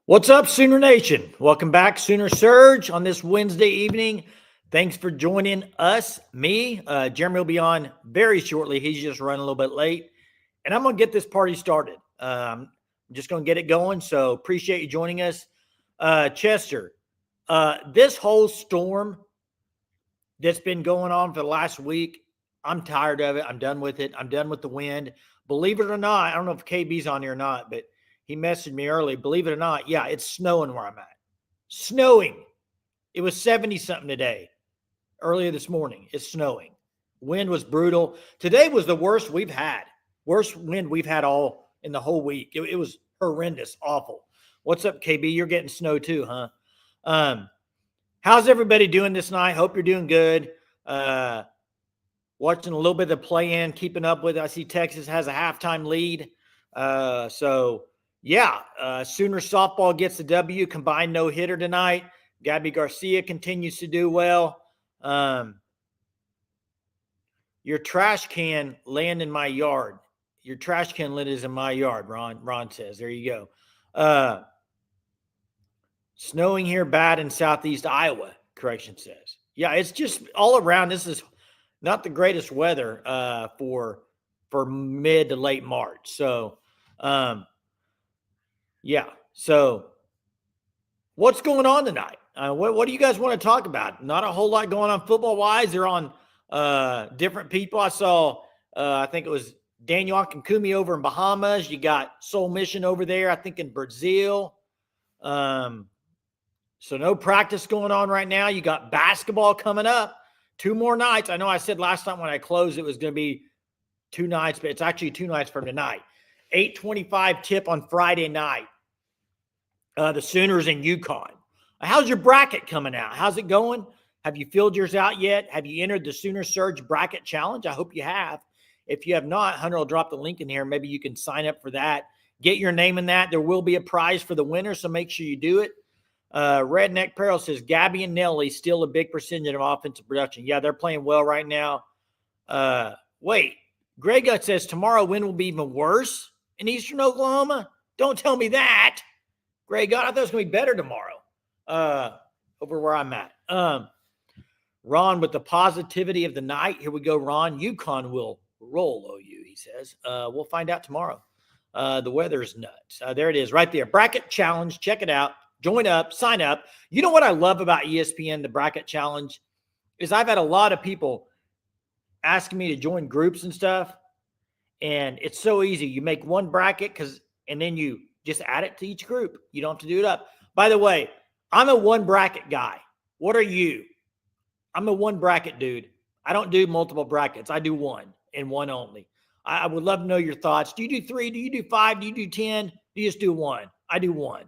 What's up, Sooner Nation? Welcome back, Sooner Surge, on this Wednesday evening. Thanks for joining us. Jeremy will be on very shortly. He's just running a little bit late. And I'm going to get this party started. I'm just going to get it going. So appreciate you joining us. Chester, this whole storm that's been going on for the last week, I'm tired of it. I'm done with it. I'm done with the wind. Believe it or not, I don't know if KB's on here or not, but he messaged me early. Believe it or not, yeah, it's snowing where I'm at. Snowing. It was 70-something today. Earlier this morning, it's snowing. Wind was brutal. Today was the worst we've had. Worst wind we've had all in the whole week. It was horrendous, awful. What's up, KB? You're getting snow too, huh? How's everybody doing this night? Hope you're doing good. Watching a little bit of the play-in, keeping up with it. I see Texas has a halftime lead. Sooner softball gets the W. Combined no-hitter tonight. Gabby Garcia continues to do well. Your trash can land in my yard. Your trash can lid is in my yard, Ron says. There you go. Snowing here bad in southeast Iowa, correction says. Yeah, it's just all around. This is not the greatest weather for mid to late March. So, So what's going on tonight? What do you guys want to talk about? Not a whole lot going on football-wise. They're on different people. I saw, I think it was Daniel Akinkumi over in Bahamas. You got Soul Mission over there, I think in Brazil. So no practice going on right now. You got basketball coming up. 2 more nights. I know I said last time when I closed it was going to be 2 nights, but it's actually 2 nights from tonight. 8:25 tip on Friday night. The Sooners in UConn. How's your bracket coming out? How's it going? Have you filled yours out yet? Have you entered the Sooner Surge Bracket Challenge? I hope you have. If you have not, Hunter will drop the link in here. Maybe you can sign up for that. Get your name in that. There will be a prize for the winner, so make sure you do it. Redneck Peril says, Gabby and Nelly still a big percentage of offensive production. Yeah, they're playing well right now. Wait, Greg Gut says tomorrow wind will be even worse in eastern Oklahoma. Don't tell me that. Greg Gut, I thought it was going to be better tomorrow over where I'm at. Ron with the positivity of the night. Here we go, Ron. UConn will roll OU, he says. We'll find out tomorrow. The weather's nuts. There it is right there. Bracket Challenge. Check it out. Join up. Sign up. You know what I love about ESPN, the Bracket Challenge, is I've had a lot of people asking me to join groups and stuff. And it's so easy. You make one bracket and then you just add it to each group. You don't have to do it up. By the way, I'm a 1 bracket guy. What are you? I'm a 1 bracket dude. I don't do multiple brackets. I do 1 and 1 only. I would love to know your thoughts. Do you do 3? Do you do 5? Do you do 10? Do you just do 1? I do 1.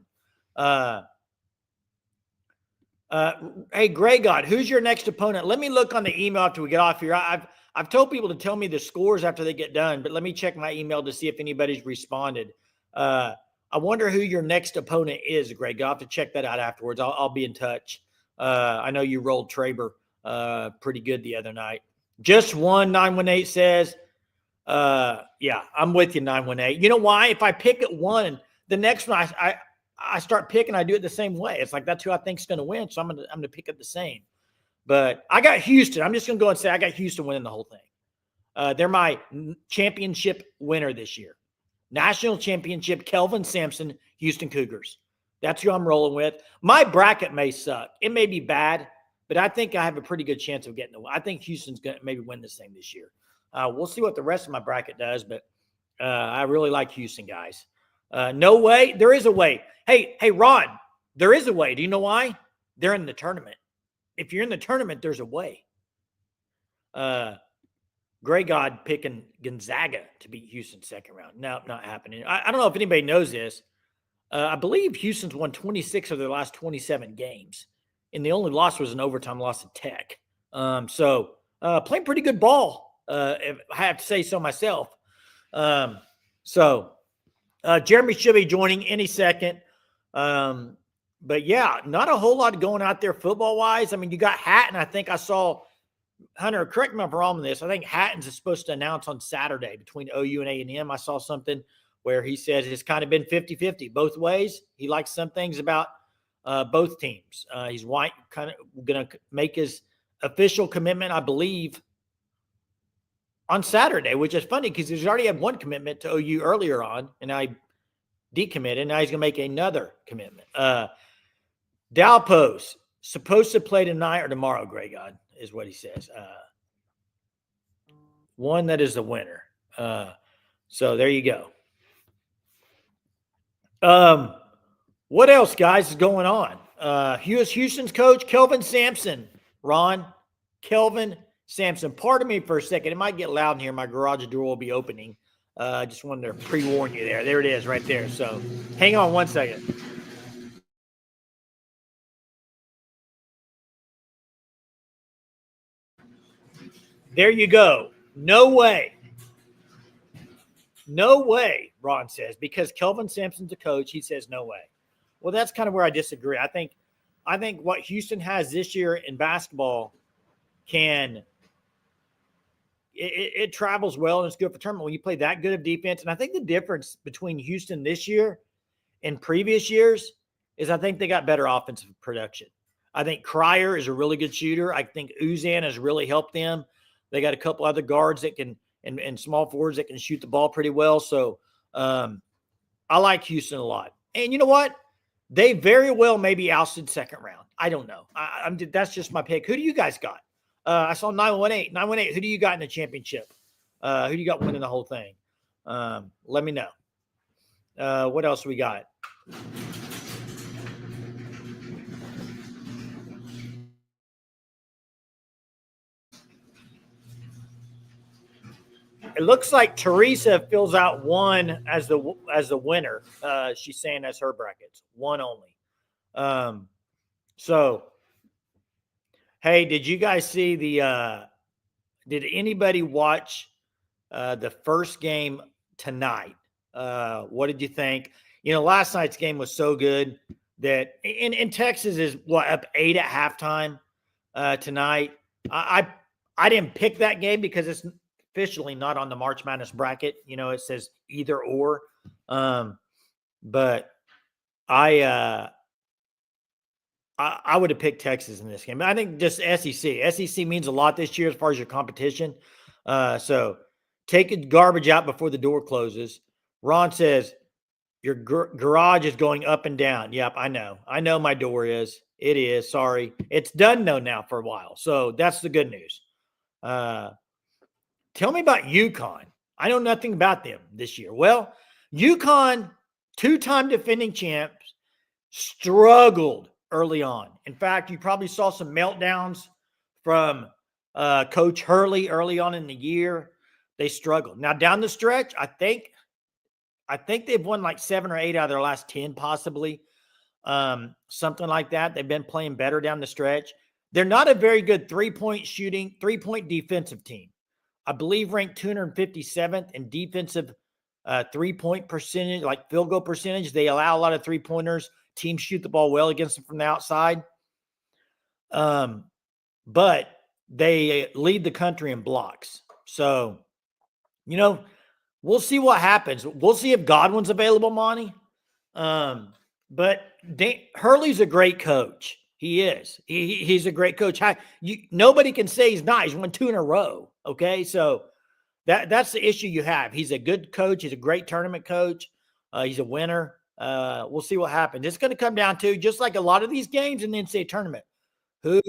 Hey, Gray God, who's your next opponent? Let me look on the email after we get off here. I've told people to tell me the scores after they get done, but let me check my email to see if anybody's responded. I wonder who your next opponent is, Greg. I'll have to check that out afterwards. I'll be in touch. I know you rolled Traber pretty good the other night. Just 1, 918 says. Yeah, I'm with you, 918. You know why? If I pick at 1, the next one I start picking, I do it the same way. It's like that's who I think is going to win, so I'm gonna pick it the same. But I got Houston. I'm just going to go and say I got Houston winning the whole thing. They're my championship winner this year. National championship, Kelvin Sampson, Houston Cougars. That's who I'm rolling with. My bracket may suck. It may be bad, but I think I have a pretty good chance of getting the win. I think Houston's going to maybe win this thing this year. We'll see what the rest of my bracket does, but I really like Houston, guys. No way. There is a way. Hey, Ron, there is a way. Do you know why? They're in the tournament. If you're in the tournament, there's a way. Gray God picking Gonzaga to beat Houston second round. No, not happening. I don't know if anybody knows this. I believe Houston's won 26 of their last 27 games, and the only loss was an overtime loss to Tech. So playing pretty good ball, if I have to say so myself. Jeremy should be joining any second. But yeah, not a whole lot going out there football-wise. I mean, you got Hatton. I think I saw Hunter, correct me if I'm wrong on this. I think Hatton's is supposed to announce on Saturday between OU and A&M. I saw something. where he says it's kind of been 50-50 both ways. He likes some things about both teams. He's going to make his official commitment, I believe, on Saturday, which is funny because he's already had one commitment to OU earlier on, and I decommitted. Now he's going to make another commitment. Dalpo's supposed to play tonight or tomorrow, Greg God, is what he says. One that is the winner. So there you go. What else, guys, is going on? Houston's coach, Kelvin Sampson. Ron, Kelvin Sampson. Pardon me for a second. It might get loud in here. My garage door will be opening. I just wanted to pre-warn you there. There it is right there. So hang on one second. There you go. No way. No way, Ron says, because Kelvin Sampson's a coach. He says no way. Well, that's kind of where I disagree. I think what Houston has this year in basketball it travels well and it's good for tournament when you play that good of defense. And I think the difference between Houston this year and previous years is I think they got better offensive production. I think Cryer is a really good shooter. I think Uzan has really helped them. They got a couple other guards that can and small forwards that can shoot the ball pretty well. So I like Houston a lot. And you know what? They very well may be ousted second round. I don't know. That's just my pick. Who do you guys got? I saw 918. 918. Who do you got in the championship? Who do you got winning the whole thing? Let me know. What else we got? It looks like Teresa fills out one as the winner. She's saying that's her brackets, one only. So, hey, did you guys see did anybody watch the first game tonight? What did you think? You know, last night's game was so good that in Texas is up 8 at halftime tonight. I didn't pick that game because it's officially not on the March Madness bracket. You know, it says either or. But I would have picked Texas in this game. I think just SEC. SEC means a lot this year as far as your competition. So take garbage out before the door closes. Ron says, your garage is going up and down. Yep, I know. I know my door is. It is. Sorry. It's done though now for a while. So that's the good news. Tell me about UConn. I know nothing about them this year. Well, UConn, two-time defending champs, struggled early on. In fact, you probably saw some meltdowns from Coach Hurley early on in the year. They struggled. Now, down the stretch, I think they've won like 7 or 8 out of their last 10, possibly. Something like that. They've been playing better down the stretch. They're not a very good three-point defensive team. I believe ranked 257th in defensive three-point percentage, like field goal percentage. They allow a lot of three-pointers. Teams shoot the ball well against them from the outside. But they lead the country in blocks. So, you know, we'll see what happens. We'll see if Godwin's available, Monty. But Hurley's a great coach. He is. He's a great coach. Nobody can say he's not. He's won 2 in a row. Okay, so that's the issue you have. He's a good coach. He's a great tournament coach. He's a winner. We'll see what happens. It's going to come down to, just like a lot of these games in the NCAA tournament, who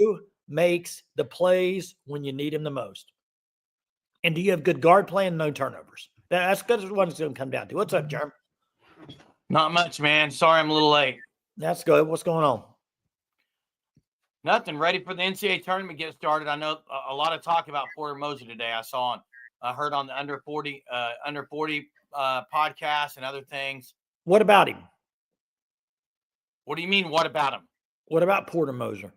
makes the plays when you need them the most. And do you have good guard play and no turnovers? That's what it's going to come down to. What's up, Jerm? Not much, man. Sorry I'm a little late. That's good. What's going on? Nothing. Ready for the NCAA tournament to get started. I know a lot of talk about Porter Moser today. I heard on the under 40 podcast and other things. What about him? What do you mean, what about him? What about Porter Moser?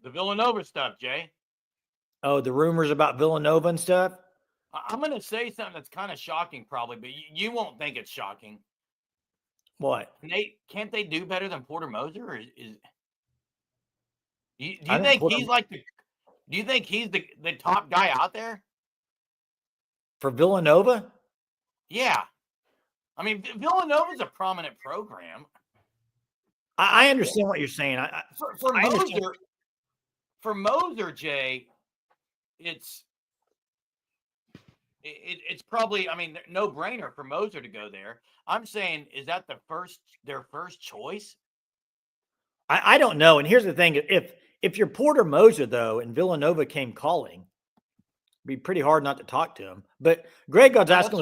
The Villanova stuff, Jay. Oh, the rumors about Villanova and stuff? I'm going to say something that's kind of shocking probably, but you won't think it's shocking. What? Can't they do better than Porter Moser? Or do you think he's like do you think he's the top guy out there? For Villanova? Yeah. I mean, Villanova's a prominent program. I understand what you're saying. For I understand. Moser, for Moser, Jay, it's probably, I mean, no brainer for Moser to go there. I'm saying, is that their first choice? I don't know. And here's the thing: if you're Porter Moser though, and Villanova came calling, it'd be pretty hard not to talk to him. But Greg God's asking,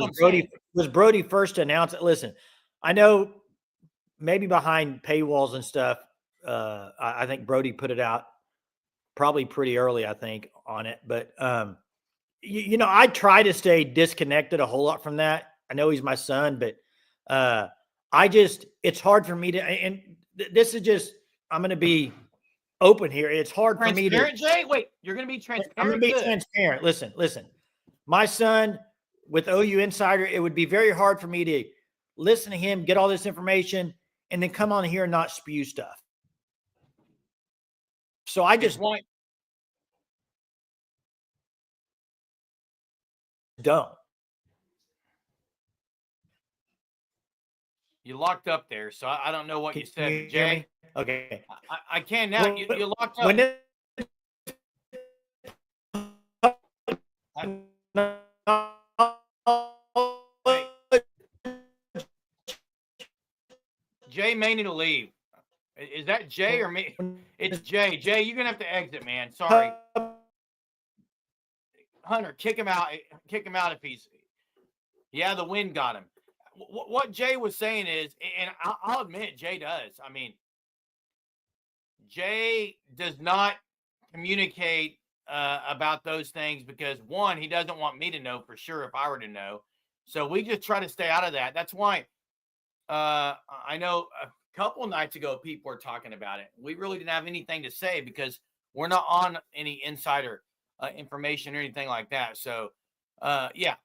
was Brody first to announce it? Listen, I know maybe behind paywalls and stuff. I think Brody put it out probably pretty early, I think, on it. But you know, I try to stay disconnected a whole lot from that. I know he's my son, but it's hard for me to. And this is just, I'm going to be open here. It's hard for me to. Jay, wait, you're going to be transparent. I'm going to be transparent. Listen. My son with OU Insider, it would be very hard for me to listen to him, get all this information, and then come on here and not spew stuff. So I just don't. You locked up there, so I don't know what you said, Jay. Okay. I can now. You locked up. Jay may need to leave. Is that Jay or me? It's Jay. Jay, you're gonna have to exit, man. Sorry. Hunter, kick him out. Kick him out if he's. Yeah, the wind got him. What Jay was saying is, and I'll admit, Jay does. I mean, Jay does not communicate about those things because, one, he doesn't want me to know for sure if I were to know. So we just try to stay out of that. That's why I know a couple of nights ago people were talking about it. We really didn't have anything to say because we're not on any insider information or anything like that. So, yeah.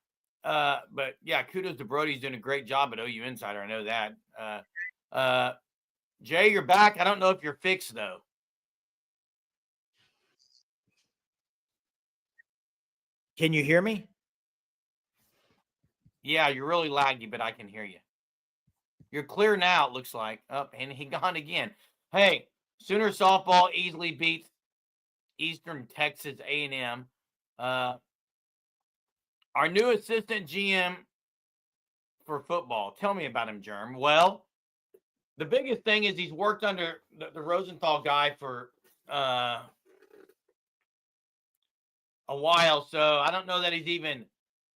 But yeah, kudos to Brody. He's doing a great job at OU Insider. I know that. Jay, you're back. I don't know if you're fixed though. Can you hear me? Yeah, you're really laggy, but I can hear you. You're clear now, it looks like. Oh, and he gone again. Hey, Sooner softball easily beats Eastern Texas A&M. Our new assistant GM for football. Tell me about him, Germ. Well, the biggest thing is he's worked under the Rosenthal guy for a while. So I don't know that he's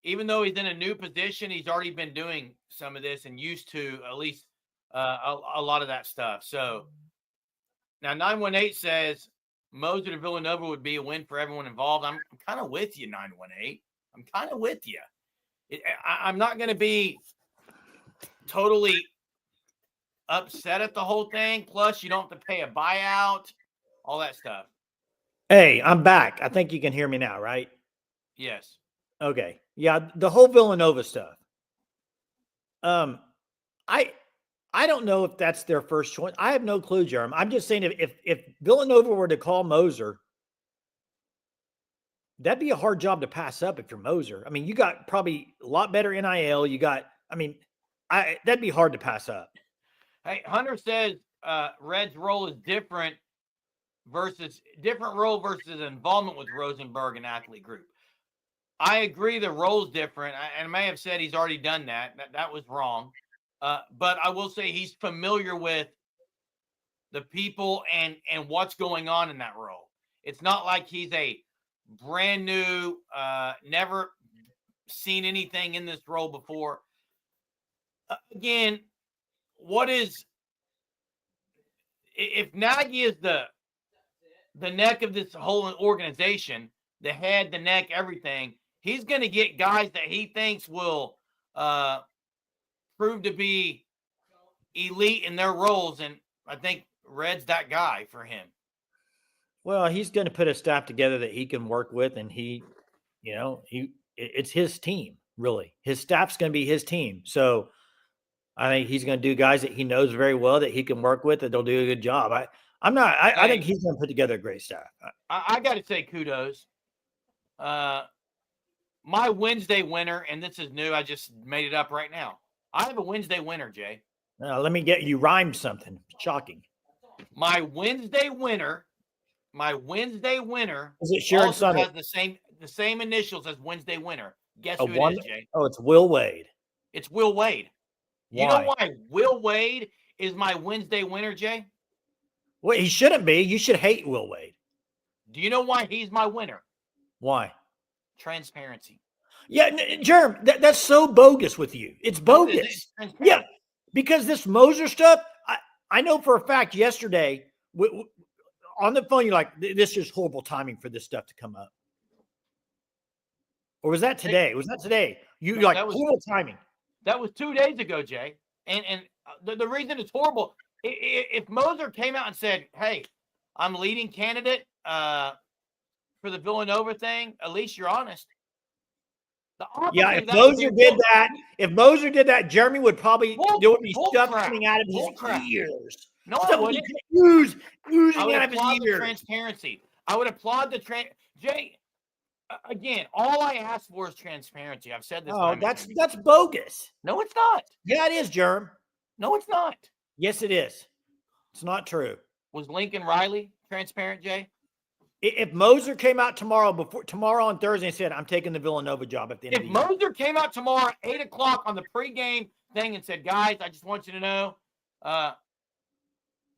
even though he's in a new position, he's already been doing some of this and used to at least a lot of that stuff. So now 918 says Moser to Villanova would be a win for everyone involved. I'm kind of with you, 918. I'm kind of with you. I'm not going to be totally upset at the whole thing. Plus, you don't have to pay a buyout, all that stuff. Hey, I'm back. I think you can hear me now, right? Yes. Okay. Yeah, the whole Villanova stuff. I don't know if that's their first choice. I have no clue, Jeremy. I'm just saying if Villanova were to call Moser, that'd be a hard job to pass up if you're Moser. I mean, you got probably a lot better NIL. That'd be hard to pass up. Hey, Hunter says Red's role is different role versus involvement with Rosenberg and athlete group. I agree the role's different. I may have said he's already done that. That was wrong. But I will say he's familiar with the people and what's going on in that role. It's not like he's a brand new, never seen anything in this role before. Again, if Nagy is the neck of this whole organization, the head, the neck, everything, he's going to get guys that he thinks will prove to be elite in their roles. And I think Red's that guy for him. Well, he's going to put a staff together that he can work with. And it's his team, really. His staff's going to be his team. So I think he's going to do guys that he knows very well that he can work with, that they'll do a good job. I think he's going to put together a great staff. I got to say kudos. My Wednesday winner, and this is new, I just made it up right now. I have a Wednesday winner, Jay. Let me get you rhymed something. Shocking. My Wednesday winner Is it Sharon also Summit? has the same initials as Wednesday winner. Guess A who one? it is, Jay? Oh, it's Will Wade. It's Will Wade. Why? You know why Will Wade is my Wednesday winner, Jay? Well, he shouldn't be. You should hate Will Wade. Do you know why he's my winner? Why? Transparency. Yeah, Jerm, that's so bogus with you. It's bogus. Yeah, because this Moser stuff, I know for a fact yesterday on the phone, you're like, this is horrible timing for this stuff to come up. Or was that today? Was that today? You're like, horrible timing. That was 2 days ago, Jay. And the reason it's horrible, if Moser came out and said, hey, I'm leading candidate for the Villanova thing, at least you're honest. Yeah, if Moser did that, Jeremy would probably there would be stuff coming out of his ears. No, I wouldn't. Oozing out of his ears. Transparency. I would applaud the Jay. Again, all I ask for is transparency. I've said this. Oh, that's bogus. No, it's not. Yeah, it is, Jerm. No, it's not. Yes, it is. It's not true. Was Lincoln Riley transparent, Jay? If Moser came out tomorrow on Thursday and said, I'm taking the Villanova job at the end of the year. If Moser came out tomorrow at 8:00 on the pregame thing and said, guys, I just want you to know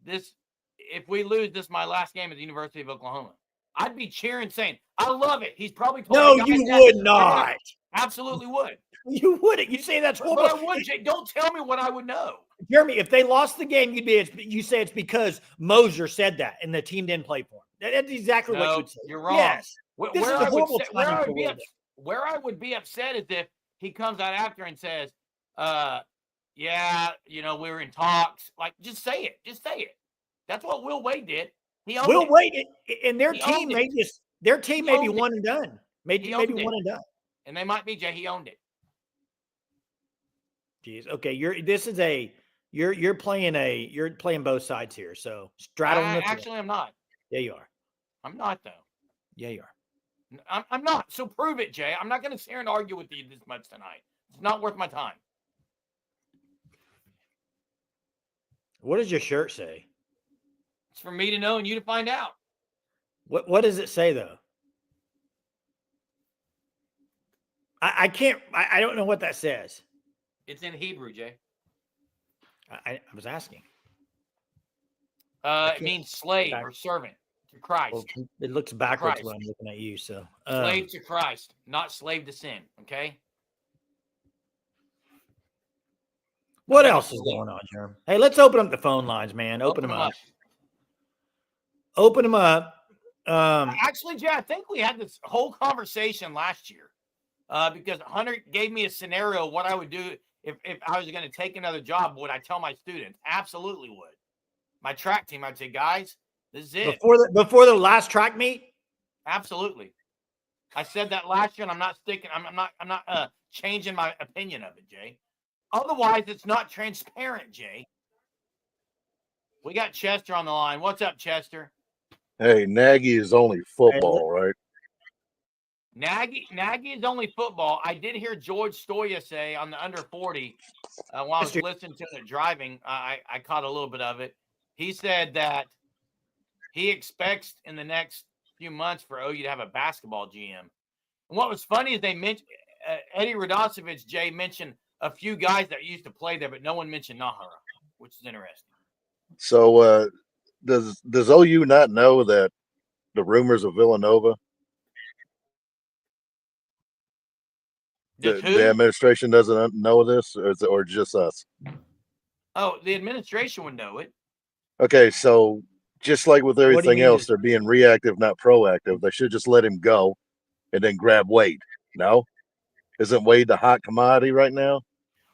if we lose, this is my last game at the University of Oklahoma. I'd be cheering saying, I love it. He's probably told No, you would not. Absolutely would. You wouldn't. You say that's horrible. But I would, Jay. Don't tell me what I would know. Jeremy, if they lost the game, you say it's because Moser said that and the team didn't play for him. That's exactly what you'd say. You're wrong. Yes. Where I would be upset is if he comes out after and says, yeah, we were in talks. Like, just say it. Just say it. That's what Will Wade did. Will Wade and their team may be one and done. Maybe one and done. And they might be, Jay. He owned it. Jeez. Okay. You're playing both sides here. So straddle. Actually, I'm not. Yeah, you are. I'm not, though. Yeah, you are. I'm not. So prove it, Jay. I'm not going to sit here and argue with you this much tonight. It's not worth my time. What does your shirt say? It's for me to know and you to find out. What does it say, though? I can't. I don't know what that says. It's in Hebrew, Jay. I was asking. It means slave or servant to Christ. Well, it looks backwards when I'm looking at you. So slave to Christ, not slave to sin. Okay. What else is going on, Jeremy? Hey, let's open up the phone lines, man. Open them up. Open them up. Actually, Jay, I think we had this whole conversation last year because Hunter gave me a scenario of what I would do if I was going to take another job. Would I tell my students? Absolutely would. My track team, I'd say, guys, this is it. Before the last track meet? Absolutely. I said that last year, and I'm not sticking. I'm not changing my opinion of it, Jay. Otherwise, it's not transparent, Jay. We got Chester on the line. What's up, Chester? Hey, Nagy is only football, right? Nagy is only football. I did hear George Stoya say on the under 40 while I was listening to it driving. I caught a little bit of it. He said that he expects in the next few months for OU to have a basketball GM. And what was funny is they mentioned Eddie Radosevich, Jay, mentioned a few guys that used to play there, but no one mentioned Nahara, which is interesting. So does OU not know that the rumors of Villanova? The administration doesn't know this, or just us? Oh, the administration would know it. Okay, so just like with everything else, they're being reactive, not proactive. They should just let him go and then grab Wade. No? Isn't Wade the hot commodity right now?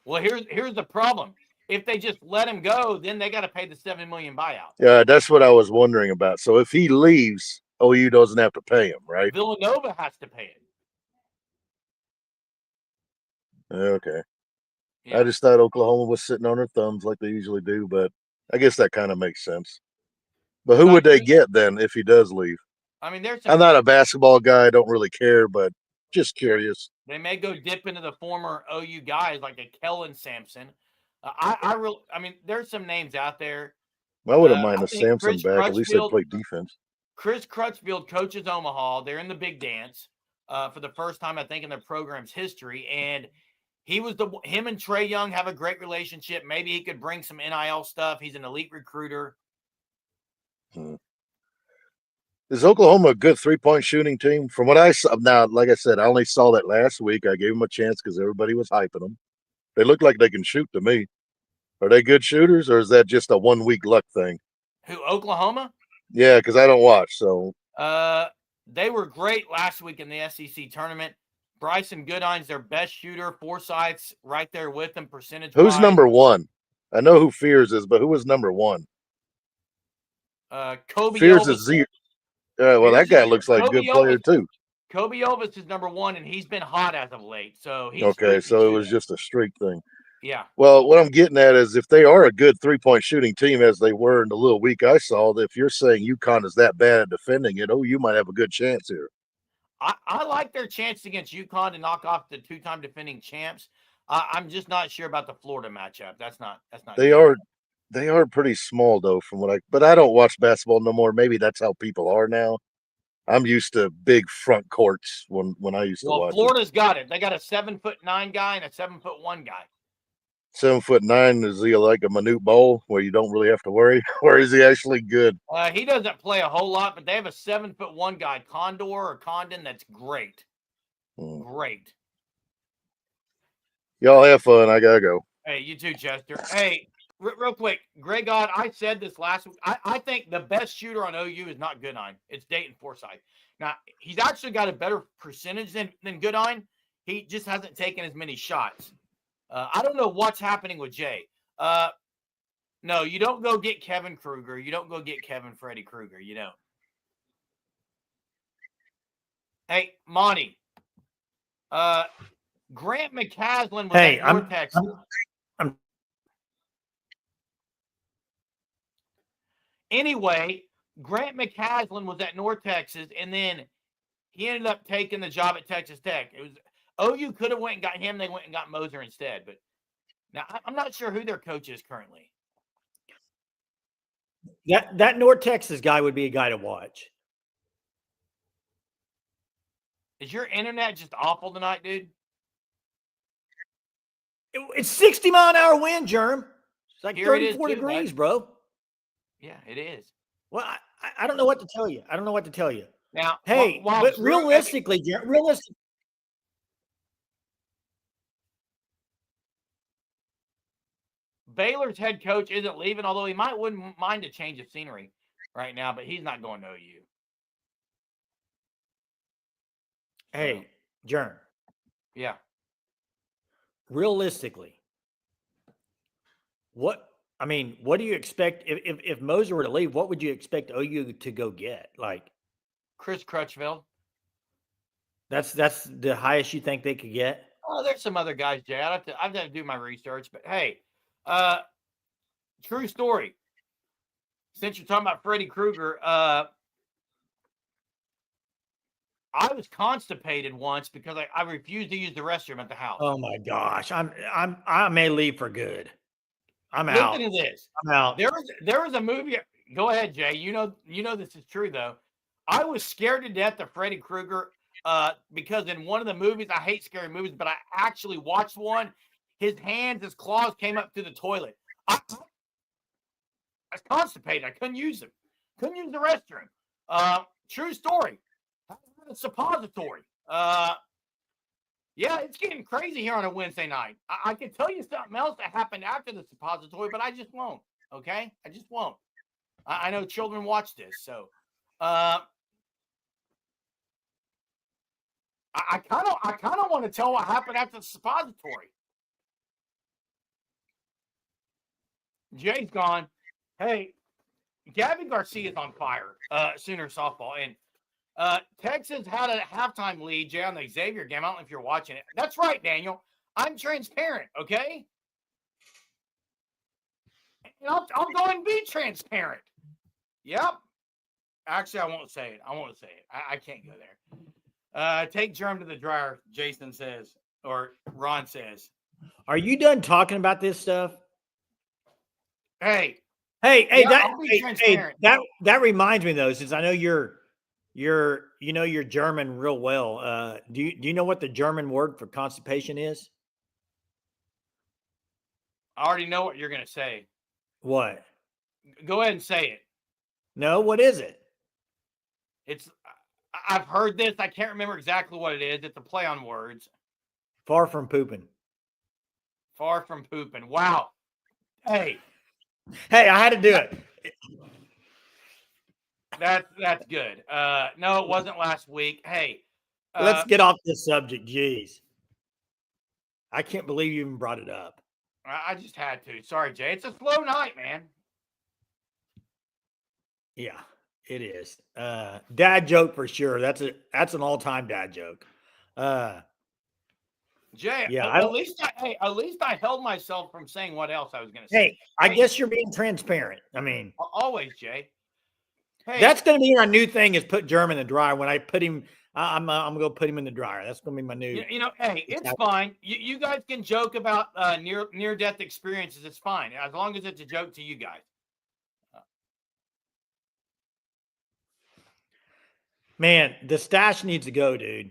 Well, here's the problem. If they just let him go, then they got to pay the $7 million buyout. Yeah, that's what I was wondering about. So if he leaves, OU doesn't have to pay him, right? Villanova has to pay it. Okay. Yeah. I just thought Oklahoma was sitting on their thumbs like they usually do, but I guess that kind of makes sense. But who would they get then if he does leave? I mean, I'm not a basketball guy. I don't really care, but Just curious. They may go dip into the former OU guys like a Kellen Sampson. I mean, there's some names out there. I wouldn't I mind a think Samson back. At least they play defense. Chris Crutchfield coaches Omaha. They're in the Big Dance for the first time, I think, in their program's history. And him and Trey Young have a great relationship. Maybe he could bring some NIL stuff. He's an elite recruiter. Is Oklahoma a good 3-point shooting team? From what I saw, now, like I said, I only saw that last week. I gave them a chance because everybody was hyping them. They look like they can shoot to me. Are they good shooters, or is that just a 1 week luck thing? Who, Oklahoma? Yeah, because I don't watch. So they were great last week in the SEC tournament. Bryson Goodine's their best shooter. Forsyth's right there with them percentage. Who's number one? I know who Fears is, but who was number one? Kobe Fears Elvis. is Z. Well, that guy looks like a good player too. Kobe Elvis is number one, and he's been hot as of late. So he's okay. So it was just a streak thing. Yeah. Well, what I'm getting at is if they are a good 3-point shooting team, as they were in the little week I saw, if you're saying UConn is that bad at defending it, you might have a good chance here. I like their chance against UConn to knock off the 2-time defending champs. I'm just not sure about the Florida matchup. That's not. They are pretty small though, but I don't watch basketball no more. Maybe that's how people are now. I'm used to big front courts when I used to watch. Well, Florida's got it. They got a 7'9" guy and a 7'1" guy. 7'9", is he like a Manute Bol where you don't really have to worry? Or is he actually good? He doesn't play a whole lot, but they have a 7'1" guy, Condon, that's great. Great. Y'all have fun. I gotta go. Hey, you too, Chester. Hey, real quick, Greg Odd, I said this last week. I think the best shooter on OU is not Goodine. It's Dayton Forsyth. Now, he's actually got a better percentage than Goodine. He just hasn't taken as many shots. I don't know what's happening with Jay. No, you don't go get Kevin Kruger. You don't go get Freddy Kruger. You don't. Hey, Monty. Grant McCaslin was at North Texas. Anyway, Grant McCaslin was at North Texas, and then he ended up taking the job at Texas Tech. It was OU could have went and got him. They went and got Moser instead. But now I'm not sure who their coach is currently. That North Texas guy would be a guy to watch. Is your internet just awful tonight, dude? It's 60-mile-an-hour wind, Germ. It's like Here 34 degrees, bro. Yeah, it is. Well, I don't know what to tell you. Now, hey, but realistically, Baylor's head coach isn't leaving, although he wouldn't mind a change of scenery right now, but he's not going to OU. Hey, Germ. Yeah. Realistically, what do you expect if Moser were to leave? What would you expect OU to go get? Like Chris Crutchfield. That's the highest you think they could get? Oh, there's some other guys, Jay. I've got to do my research, but hey, true story. Since you're talking about Freddy Kruger, I was constipated once because I refused to use the restroom at the house. Oh my gosh, I may leave for good. I'm Listen out. Listen to this. I'm out. There was a movie. Go ahead, Jay. You know this is true though. I was scared to death of Freddy Krueger because in one of the movies, I hate scary movies, but I actually watched one. His claws came up to the toilet. I was constipated. I couldn't use them. Couldn't use the restroom. True story. A suppository. Yeah, it's getting crazy here on a Wednesday night. I can tell you something else that happened after the suppository, but I just won't. Okay, I just won't. I know children watch this, so I kind of want to tell what happened after the suppository. Jay's gone. Hey, Gabby Garcia's on fire. Sooner softball, and Texas had a halftime lead, Jay, on the Xavier game. I don't know if you're watching it. That's right, Daniel. I'm transparent, okay? And I'll go and be transparent. Yep. Actually, I won't say it. I can't go Take Germ to the dryer, Jason says, or Ron says. Are you done talking about this stuff? Hey, Hey, yeah, I'll be transparent. that reminds me though, since I know you're German real well. Do you know what the German word for constipation is? I already know what you're going to say. What? Go ahead and say it. No, what is it? I've heard this. I can't remember exactly what it is. It's a play on words. Far from pooping. Far from pooping. Wow. Hey, I had to do it. that's good. No, it wasn't last week. Hey, let's get off this subject. Jeez, I can't believe you even brought it up. I just had to. Sorry, Jay. It's a slow night, man. Yeah, it is. Dad joke for sure. That's an all-time dad joke. Jay, yeah, at least I held myself from saying what else I was going to say. Hey, I guess you're being transparent. I mean, always, Jay. Hey, that's going to be our new thing: is put Germ in the dryer. When I put him, I'm going to put him in the dryer. That's going to be my new. Hey, it's fine. You guys can joke about near-death experiences. It's fine as long as it's a joke to you guys. Man, the stash needs to go, dude.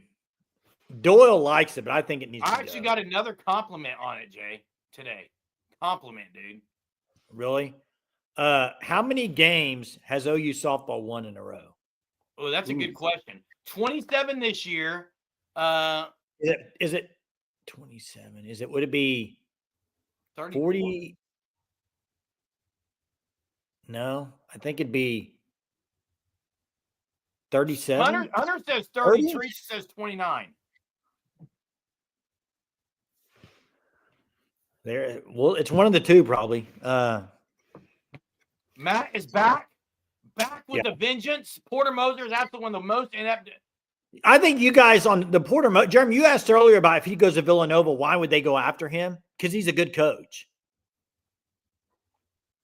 Doyle likes it, but I think it needs to go. I actually got another compliment on it, Jay, today. Compliment, dude. Really? How many games has OU softball won in a row? Oh, that's a good question. 27 this year. Is it 27? Would it be 40? No, I think it'd be 37. Hunter says 30. Teresa says 29. Well, it's one of the two probably. Matt is back with a vengeance. Porter Moser is actually one of the most inept. I think you guys on the Porter, Jeremy, you asked earlier about if he goes to Villanova, why would they go after him? Because he's a good coach.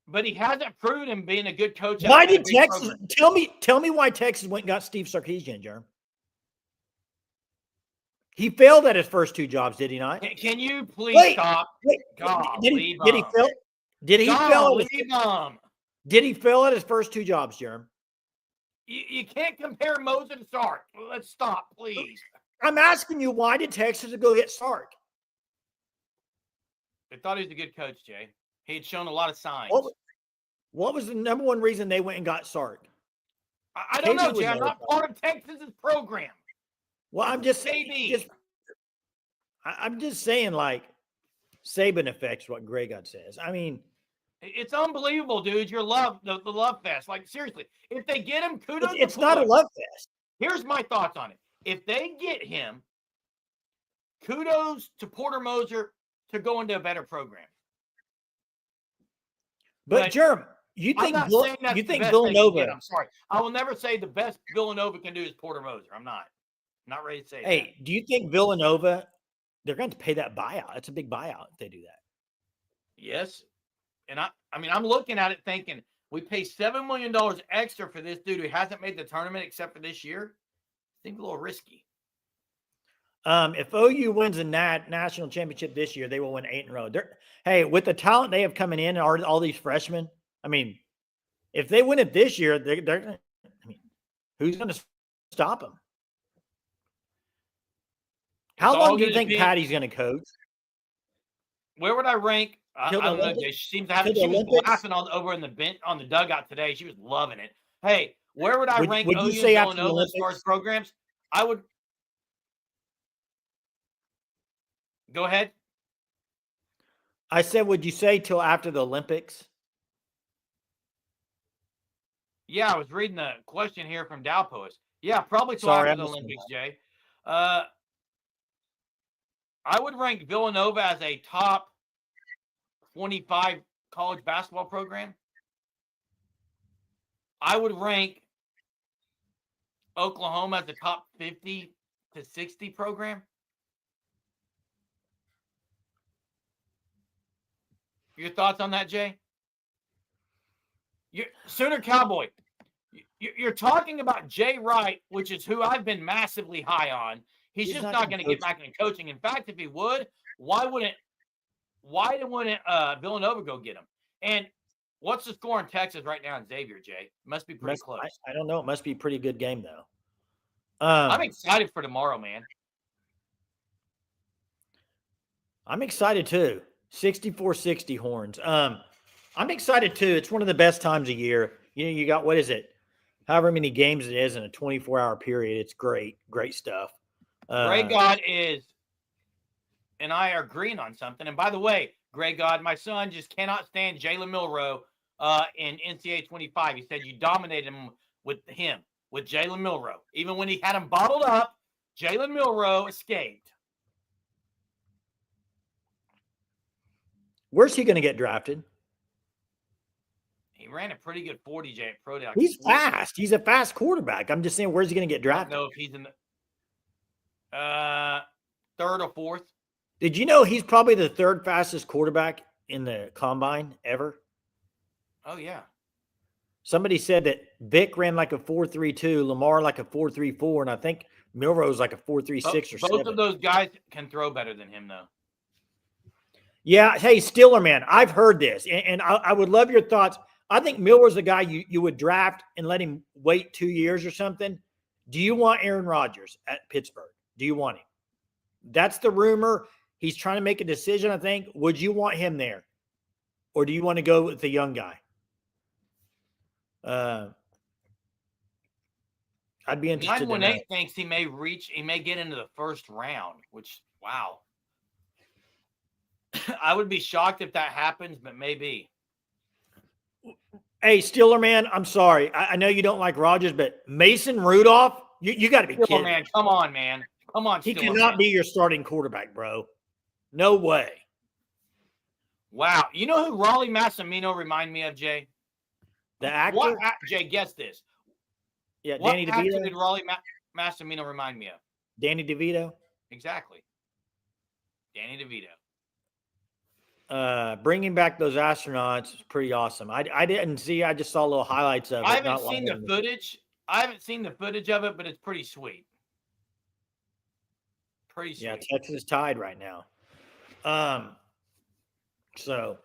But he hasn't proven him being a good coach. Why did Texas tell me why Texas went and got Steve Sarkisian, Jeremy? He failed at his first two jobs, did he not? Can you please stop? Did he fail? Did he fail? Did he fail at his first two jobs, Jeremy? You can't compare Moser to Sark. Let's stop, please. I'm asking you, why did Texas go get Sark? They thought he was a good coach, Jay. He had shown a lot of signs. What was the number one reason they went and got Sark? I don't know, Jay. I'm not part of Texas's program. Well, I'm just saying, like, Saban affects what Greg says. I mean, it's unbelievable, dude. Your the love fest. Like, seriously, if they get him, kudos. It's not a love fest. Here's my thoughts on it. If they get him, kudos to Porter Moser to go into a better program. But Jerm, you think Villanova? I'm sorry. I will never say the best Villanova can do is Porter Moser. I'm not ready to say that. Hey, do you think Villanova, they're going to pay that buyout? It's a big buyout if they do that. Yes. And I'm looking at it thinking, we pay $7 million extra for this dude who hasn't made the tournament except for this year. I think a little risky. If OU wins a national championship this year, they will win 8 in a row. Hey, with the talent they have coming in, and all these freshmen, I mean, if they win it this year, they're who's going to stop them? How long do you think Patty's going to coach? Where would I rank? I don't know. She seems to have. She was laughing over in the bench on the dugout today. She was loving it. Hey, where would I rank OU and Villanova as far as programs? I would. Go ahead. I said, would you say till after the Olympics? Yeah, I was reading the question here from Dowpost. Yeah, probably till after the Olympics, Jay. I would rank Villanova as a top 25 college basketball program. I would rank Oklahoma as a top 50 to 60 program. Your thoughts on that, Jay? Sooner Cowboy. You're talking about Jay Wright, which is who I've been massively high on. He's just not going to get back into coaching. In fact, if he would, why wouldn't Villanova go get him? And what's the score in Texas right now in Xavier, Jay? Must be pretty close. I don't know. It must be a pretty good game, though. I'm excited for tomorrow, man. I'm excited, too. 64-60 Horns. I'm excited, too. It's one of the best times of year. You got, what is it? However many games it is in a 24-hour period. It's great. Great stuff. Gray God and I are agreeing on something. And by the way, Gray God, my son just cannot stand Jalen Milroe in NCAA 25. He said you dominated him with Jalen Milroe. Even when he had him bottled up, Jalen Milroe escaped. Where's he going to get drafted? He ran a pretty good 40, Jay, at Pro Day. He's fast. He's a fast quarterback. I'm just saying, where's he going to get drafted? I don't know if he's in the third or fourth. Did you know he's probably the third fastest quarterback in the combine ever? Oh, yeah. Somebody said that Vic ran like a 4.32, Lamar like a 4.34, and I think Milroe's like a 4.36 or 7. Both of those guys can throw better than him, though. Yeah. Hey, Stiller, man, I've heard this, and I would love your thoughts. I think Milroe's a guy you would draft and let him wait 2 years or something. Do you want Aaron Rodgers at Pittsburgh? Do you want him? That's the rumor. He's trying to make a decision, I think. Would you want him there? Or do you want to go with the young guy? I'd be interested. 918 thinks he may get into the first round, which, wow. I would be shocked if that happens, but maybe. Hey, Stiller, man, I'm sorry. I know you don't like Rodgers, but Mason Rudolph, you got to be kidding. Man, come on, man. Come on, he cannot be your starting quarterback, bro. No way. Wow. You know who Raleigh Massimino remind me of, Jay? The actor? Jay, guess this. Yeah, what Danny actor DeVito. did Raleigh Massimino remind me of? Danny DeVito. Exactly. Danny DeVito. Bringing back those astronauts is pretty awesome. I didn't see. I just saw little highlights of it. I haven't seen the footage. I haven't seen the footage of it, but it's pretty sweet. Pretty sweet. Yeah, Texas is tied right now. So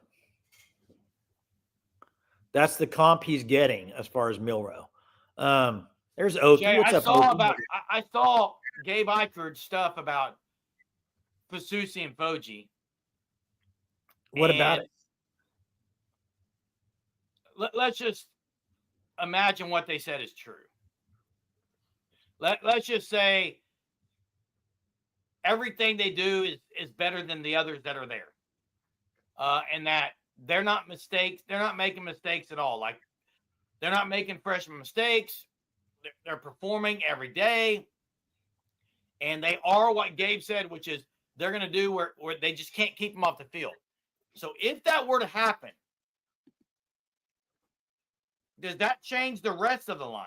that's the comp he's getting as far as Milroe. There's Okie. Jay, What's up, I saw Gabe Eichard's stuff about Fasusi and Foji. What about it? Let's just imagine what they said is true. Let's just say everything they do is better than the others that are there. And that they're not mistakes. They're not making mistakes at all. Like, they're not making freshman mistakes. They're performing every day. And they are what Gabe said, which is they're going to do where they just can't keep them off the field. So if that were to happen, does that change the rest of the line?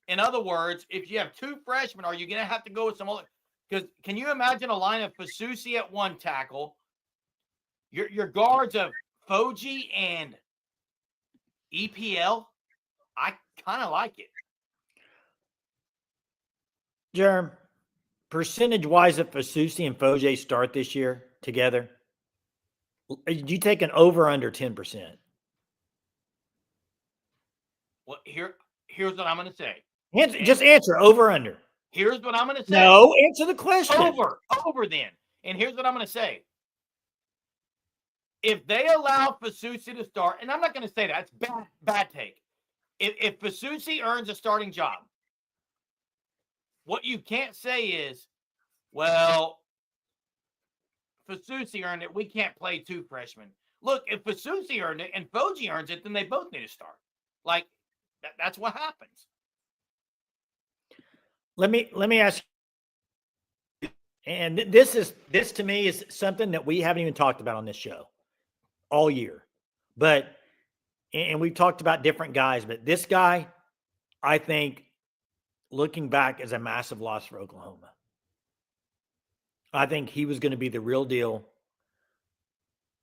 In other words, if you have two freshmen, are you going to have to go with some other? Because can you imagine a line of Fasusi at one tackle, your guards of Foji and EPL? I kind of like it. Jerm, percentage-wise, if Fasusi and Foje start this year together, do you take an over under 10%? Well, here's what I'm going to say. Just answer over under. Here's what I'm going to say. No, answer the question. Over then. And here's what I'm going to say. If they allow Fasusi to start, and I'm not going to say that, it's bad take. If Fasusi earns a starting job, what you can't say is, well, Fasusi earned it. We can't play two freshmen. Look, if Fasusi earned it and Foji earns it, then they both need to start. Like, that's what happens. Let me ask you, and this to me is something that we haven't even talked about on this show all year. And we've talked about different guys, but this guy, I think, looking back, is a massive loss for Oklahoma. I think he was going to be the real deal.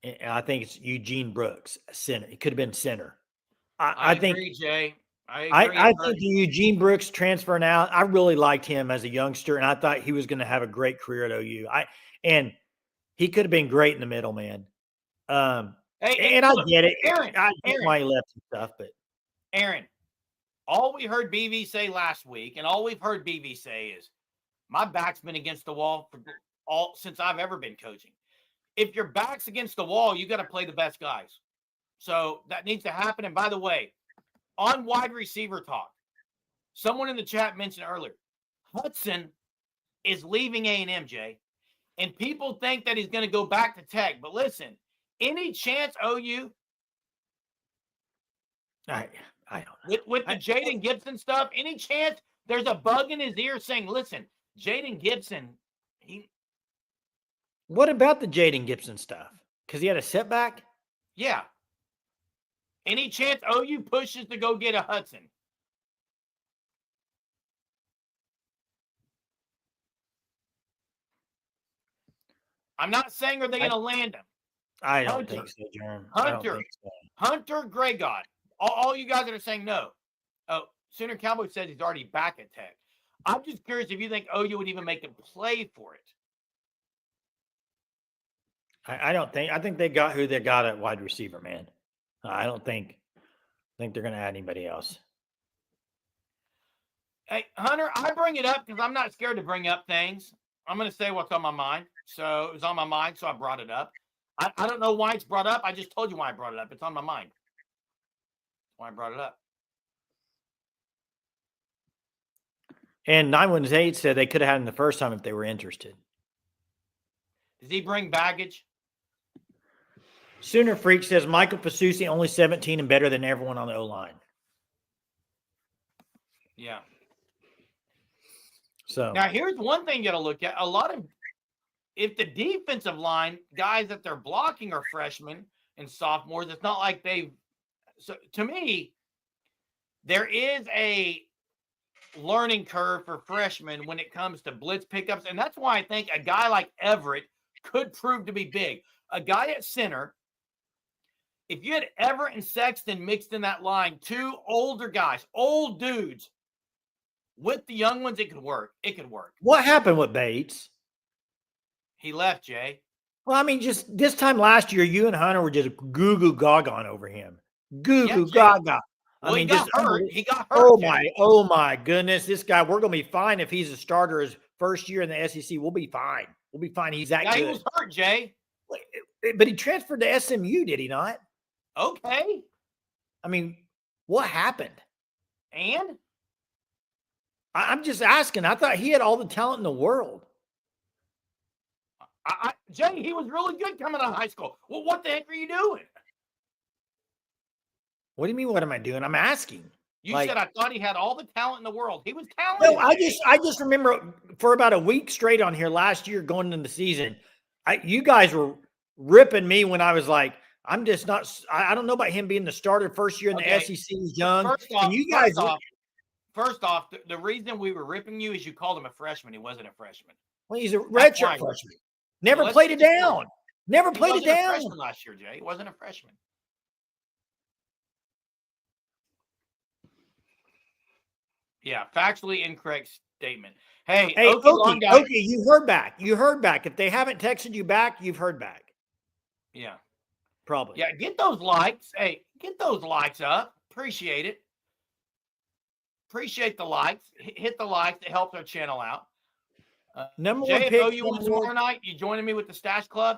And I think it's Eugene Brooks, center. It could have been center. I think, agree, Jay. I agree. I think the Eugene Brooks transferring out, I really liked him as a youngster, and I thought he was going to have a great career at OU. And he could have been great in the middle, man. And I look, get it. Aaron, I get why he left and stuff, but Aaron, all we heard BV say last week, and all we've heard BV say is, my back's been against the wall since I've ever been coaching. If your back's against the wall, you got to play the best guys. So that needs to happen. And by the way, on wide receiver talk, someone in the chat mentioned earlier, Hudson is leaving A&M, Jay, and people think that he's going to go back to Tech. But listen, any chance OU? I don't know. With the Jaden Gibson stuff, any chance there's a bug in his ear saying, listen, Jaden Gibson, What about the Jaden Gibson stuff? Because he had a setback? Yeah. Any chance OU pushes to go get a Hudson? I'm not saying are they going to land him. I don't think so, Jerm. Hunter Greygod. All you guys that are saying no. Oh, Sooner Cowboy says he's already back at Tech. I'm just curious if you think OU would even make him play for it. I don't think. I think they got who they got at wide receiver, man. I don't think they're going to add anybody else. Hey, Hunter, I bring it up because I'm not scared to bring up things. I'm going to say what's on my mind. So it was on my mind, so I brought it up. I don't know why it's brought up. I just told you why I brought it up. It's on my mind. That's why I brought it up. And 918 said they could have had him the first time if they were interested. Does he bring baggage? Sooner Freak says Michael Fasusi only 17 and better than everyone on the O-line. Yeah. So now here's one thing you got to look at. If the defensive line guys that they're blocking are freshmen and sophomores, it's not like so to me, there is a learning curve for freshmen when it comes to blitz pickups. And that's why I think a guy like Everett could prove to be big. A guy at center, if you had Everett and Sexton mixed in that line, two older guys, old dudes, with the young ones, it could work. It could work. What happened with Bates? He left, Jay. Well, I mean, just this time last year, you and Hunter were just goo gaga over him. Goo gaga. Well, I mean, he got hurt. He got hurt. Oh my goodness, this guy. We're gonna be fine if he's a starter his first year in the SEC. We'll be fine. We'll be fine. He's that good. He was hurt, Jay. But he transferred to SMU, did he not? Okay. I mean, what happened? And I'm just asking. I thought he had all the talent in the world. Jay, he was really good coming out of high school. Well, what the heck are you doing? What do you mean? What am I doing? I'm asking. You said I thought he had all the talent in the world. He was talented. No, I just remember for about a week straight on here last year going into the season, you guys were ripping me when I was like, I'm just not. I don't know about him being the starter first year in the SEC. He's young. First off, the reason we were ripping you is you called him a freshman. He wasn't a freshman. Well, he's a redshirt freshman. Never played it down. Never played it down. Freshman last year, Jay. He wasn't a freshman. Yeah, factually incorrect statement. Hey, okay, you heard back. You heard back. If they haven't texted you back, you've heard back. Yeah. Probably. Yeah, get those likes. Hey, get those likes up. Appreciate it. Appreciate the likes. Hit the likes. It helps our channel out. Number Jay, one pick. If OU wins tomorrow night, you joining me with the Stash Club?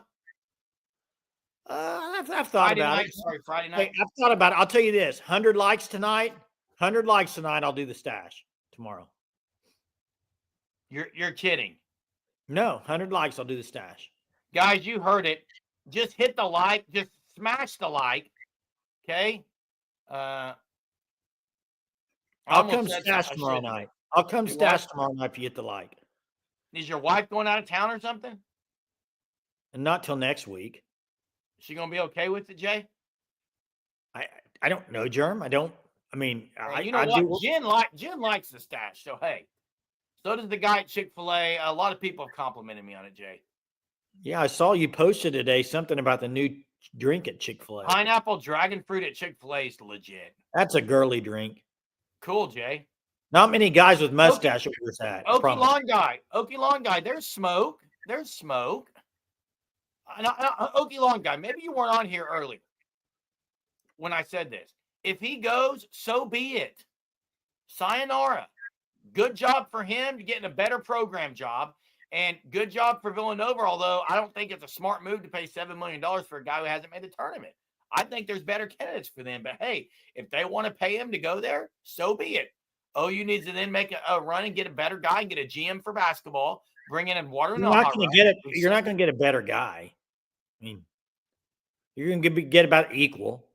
I've thought about it. Sorry, Friday night. Hey, I've thought about it. I'll tell you this: 100 likes tonight. 100 likes tonight. I'll do the stash tomorrow. You're kidding. No, 100 likes. I'll do the stash. Guys, you heard it. Just hit the like. Just smash the like. Okay. I'll come stash tomorrow night. I'll come stash tomorrow night if you hit the like. Is your wife going out of town or something? And not till next week. Is she gonna be okay with it, Jay? I don't know, Germ. I mean, you know what? Jen likes the stash. So hey, so does the guy at Chick-fil-A. A lot of people have complimented me on it, Jay. Yeah, I saw you posted today something about the new drink at Chick-fil-A. Pineapple dragon fruit at Chick-fil-A is legit. That's a girly drink. Cool, Jay. Not many guys with mustache wears that. I Okie promise. Long guy. There's smoke. Okie Long guy. Maybe you weren't on here earlier when I said this. If he goes, so be it. Sayonara. Good job for him to getting a better program job, and good job for Villanova. Although I don't think it's a smart move to pay $7 million for a guy who hasn't made the tournament. I think there's better candidates for them. But hey, if they want to pay him to go there, so be it. OU needs to then make a run and get a better guy and get a GM for basketball. Bring in water. You're not going to get it. You're not going to get a better guy. I mean, you're going to get about equal.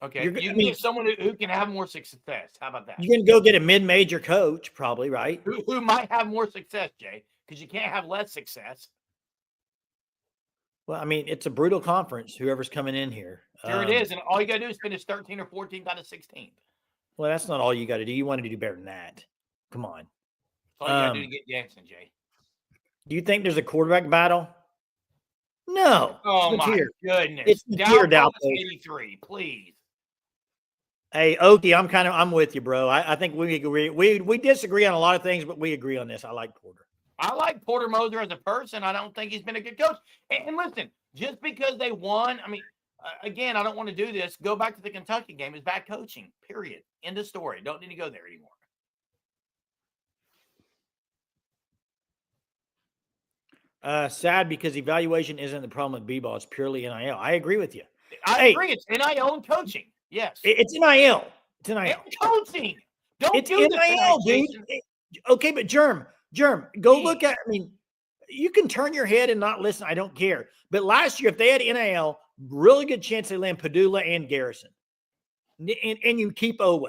Okay, you can get someone who can have more success. How about that? You're going to go get a mid-major coach, probably, right? Who might have more success, Jay? Because you can't have less success. Well, I mean, it's a brutal conference, whoever's coming in here. Sure it is, and all you got to do is finish 13 or 14 out of 16. Well, that's not all you got to do. You wanted to do better than that. Come on. That's all you got to do to get Jackson, Jay. Do you think there's a quarterback battle? No. Oh, my goodness. It's down 83, please. Hey, Okie, I'm with you, bro. I think we agree. We disagree on a lot of things, but we agree on this. I like Porter. I like Porter Moser as a person. I don't think he's been a good coach. And listen, just because they won, I mean, again, I don't want to do this. Go back to the Kentucky game. It's bad coaching, period. End of story. Don't need to go there anymore. Sad because evaluation isn't the problem with B-ball. It's purely NIL. I agree with you. I agree. It's NIL and coaching. Yes. It's NIL. It's NIL. It's coaching. It's NIL, dude. Okay, but Germ, go look at, I mean, you can turn your head and not listen. I don't care. But last year, if they had NIL, really good chance they land Padula and Garrison. And you keep Owe.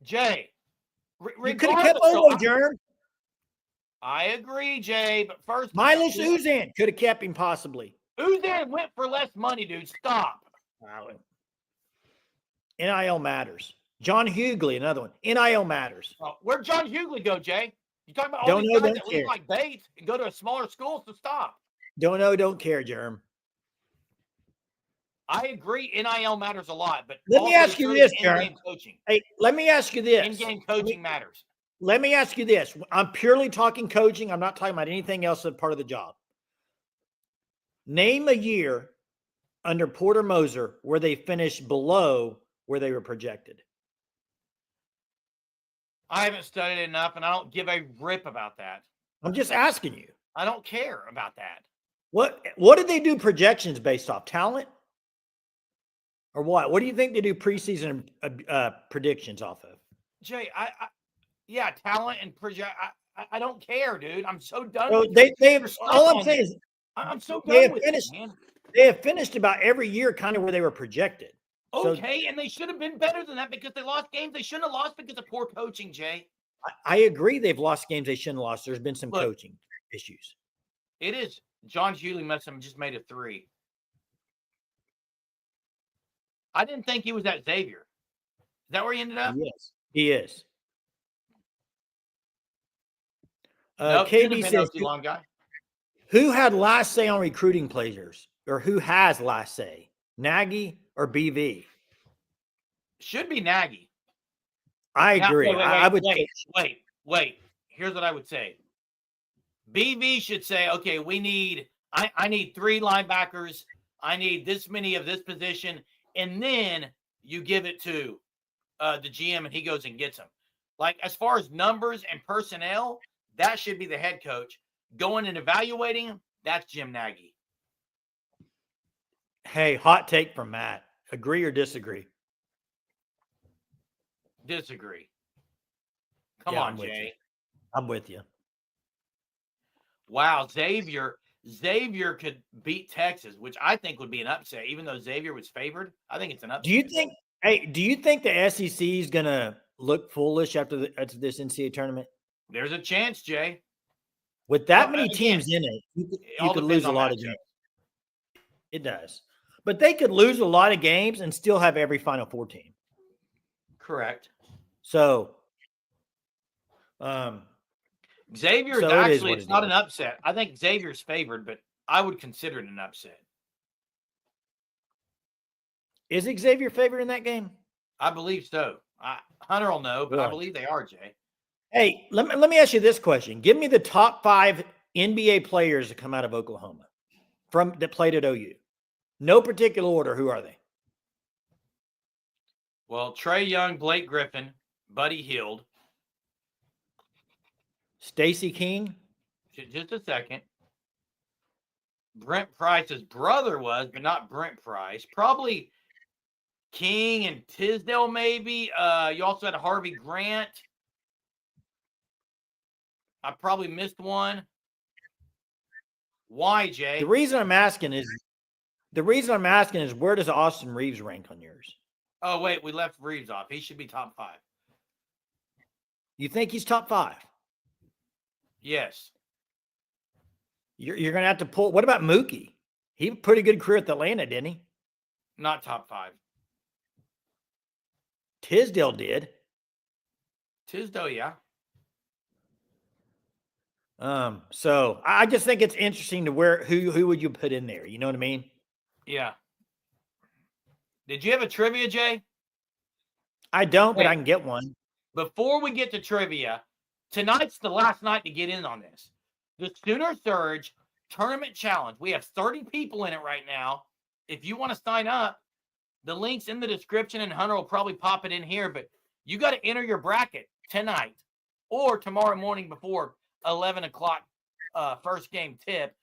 Jay. You could have kept Owe, Germ. I agree, Jay. But first, Milos Uzan could have kept him possibly. Uzan went for less money, dude. Stop. NIL matters. John Hughley, another one. NIL matters. Where'd John Hughley go, Jay? You talking about all these guys that look like Bates and go to a smaller school? So stop. Don't care, Jerm. I agree. NIL matters a lot, but let me ask you this, Jerm. Coaching. Hey, let me ask you this. In-game coaching matters. Let me ask you this. I'm purely talking coaching. I'm not talking about anything else that's part of the job. Name a year under Porter Moser where they finished below where they were projected. I haven't studied enough, and I don't give a rip about that. I'm just asking you. I don't care about that. What did they do projections based off? Talent? Or what? What do you think they do preseason predictions off of? Jay, yeah, talent and project. I don't care, dude. I'm so done. So with they have, all I'm saying is I'm so done with it, man. They have finished about every year kind of where they were projected. Okay, and they should have been better than that because they lost games they shouldn't have lost because of poor coaching, Jay. I agree they've lost games they shouldn't have lost. There's been some coaching issues. It is. John Hughley just made a 3. I didn't think he was at Xavier. Is that where he ended up? Yes, he is. Nope, KB says, long guy. Who had last say on recruiting players, or who has last say? Nagy or BV? Should be Nagy. I agree. I would wait. Here's what I would say. BV should say, okay, I need 3 linebackers. I need this many of this position. And then you give it to the GM and he goes and gets them. Like, as far as numbers and personnel, that should be the head coach. Going and evaluating him, that's Jim Nagy. Hey, hot take from Matt. Agree or disagree? Disagree. Come on, Jay. I'm with you. Wow, Xavier could beat Texas, which I think would be an upset, even though Xavier was favored. I think it's an upset. Do you think the SEC is gonna look foolish after this NCAA tournament? There's a chance, Jay. With that many teams in it, you could lose a lot of games. It does. But they could lose a lot of games and still have every Final Four team. Correct. So, Xavier's actually, it's not an upset. I think Xavier's favored, but I would consider it an upset. Is Xavier favored in that game? I believe so. Hunter will know, but I Really? believe they are, Jay. Hey, let me ask you this question. Give me the top 5 NBA players that come out of Oklahoma that played at OU. No particular order. Who are they? Well, Trey Young, Blake Griffin, Buddy Hield. Stacey King. Just a second. Brent Price's brother was, but not Brent Price. Probably King and Tisdale, maybe. You also had Harvey Grant. I probably missed one. Why, Jay? The reason I'm asking is where does Austin Reeves rank on yours? Oh, wait, we left Reeves off. He should be top 5. You think he's top 5? Yes. You're going to have to pull. What about Mookie? He had a pretty good career at Atlanta, didn't he? Not top 5. Tisdale did. Tisdale, yeah. So I just think it's interesting to who would you put in there? You know what I mean? Yeah. Did you have a trivia, Jay? I don't, but I can get one. Before we get to trivia, tonight's the last night to get in on this. The Sooner Surge Tournament Challenge. We have 30 people in it right now. If you want to sign up, the link's in the description, and Hunter will probably pop it in here. But you got to enter your bracket tonight or tomorrow morning before 11 o'clock first game tip.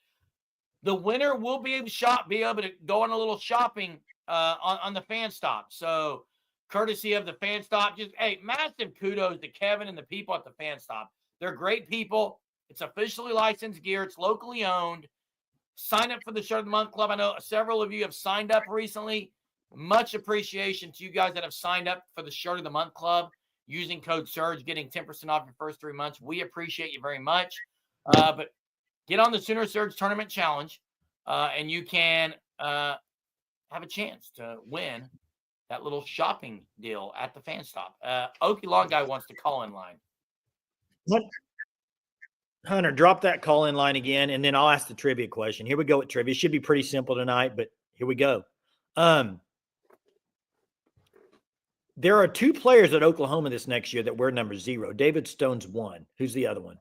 The winner will be able to go on a little shopping on the fan stop. So courtesy of the fan stop, just massive kudos to Kevin and the people at the fan stop. They're great people. It's officially licensed gear. It's locally owned. Sign up for the Shirt of the Month Club. I know several of you have signed up recently. Much appreciation to you guys that have signed up for the Shirt of the Month Club using code SURGE, getting 10% off your first 3 months. We appreciate you very much. But get on the Sooner Surge Tournament Challenge, and you can have a chance to win that little shopping deal at the fan stop. Okie Long Guy wants to call in line. What? Hunter, drop that call in line again, and then I'll ask the trivia question. Here we go with trivia. It should be pretty simple tonight, but here we go. There are 2 players at Oklahoma this next year that wear number 0. David Stone's one. Who's the other one?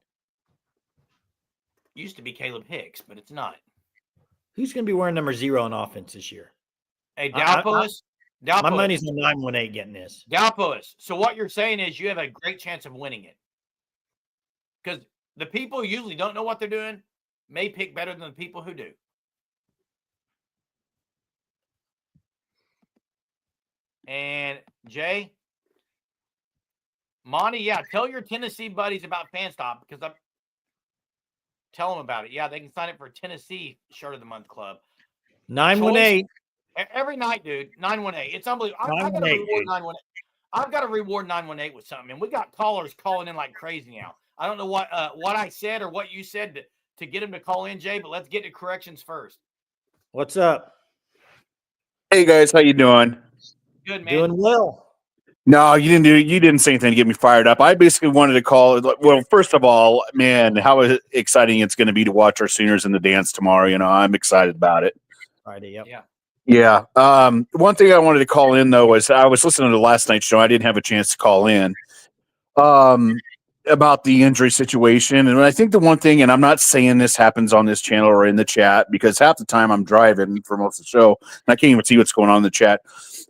Used to be Caleb Hicks, but it's not. Who's going to be wearing number 0 on offense this year? Hey, Dalpois. My money's on 918 getting this. Dalpois. So what you're saying is you have a great chance of winning it. Because the people who usually don't know what they're doing may pick better than the people who do. And Jay, Monty, tell your Tennessee buddies about FanStop because tell them about it. Yeah, they can sign up for Tennessee Shirt of the Month Club. 918. Every night, dude. 918. It's unbelievable. I got to reward 918. I've got to reward 918 with something. And we got callers calling in like crazy now. I don't know what I said or what you said to get them to call in, Jay, but let's get to corrections first. What's up? Hey guys, how you doing? Good, man. Doing well. No, you didn't say anything to get me fired up. I basically wanted to call. Well, first of all, man, how exciting it's going to be to watch our Sooners in the dance tomorrow. You know, I'm excited about it. Friday, yep. Yeah. One thing I wanted to call in though was I was listening to last night's show. I didn't have a chance to call in. About the injury situation. And I think the one thing, and I'm not saying this happens on this channel or in the chat because half the time I'm driving for most of the show and I can't even see what's going on in the chat.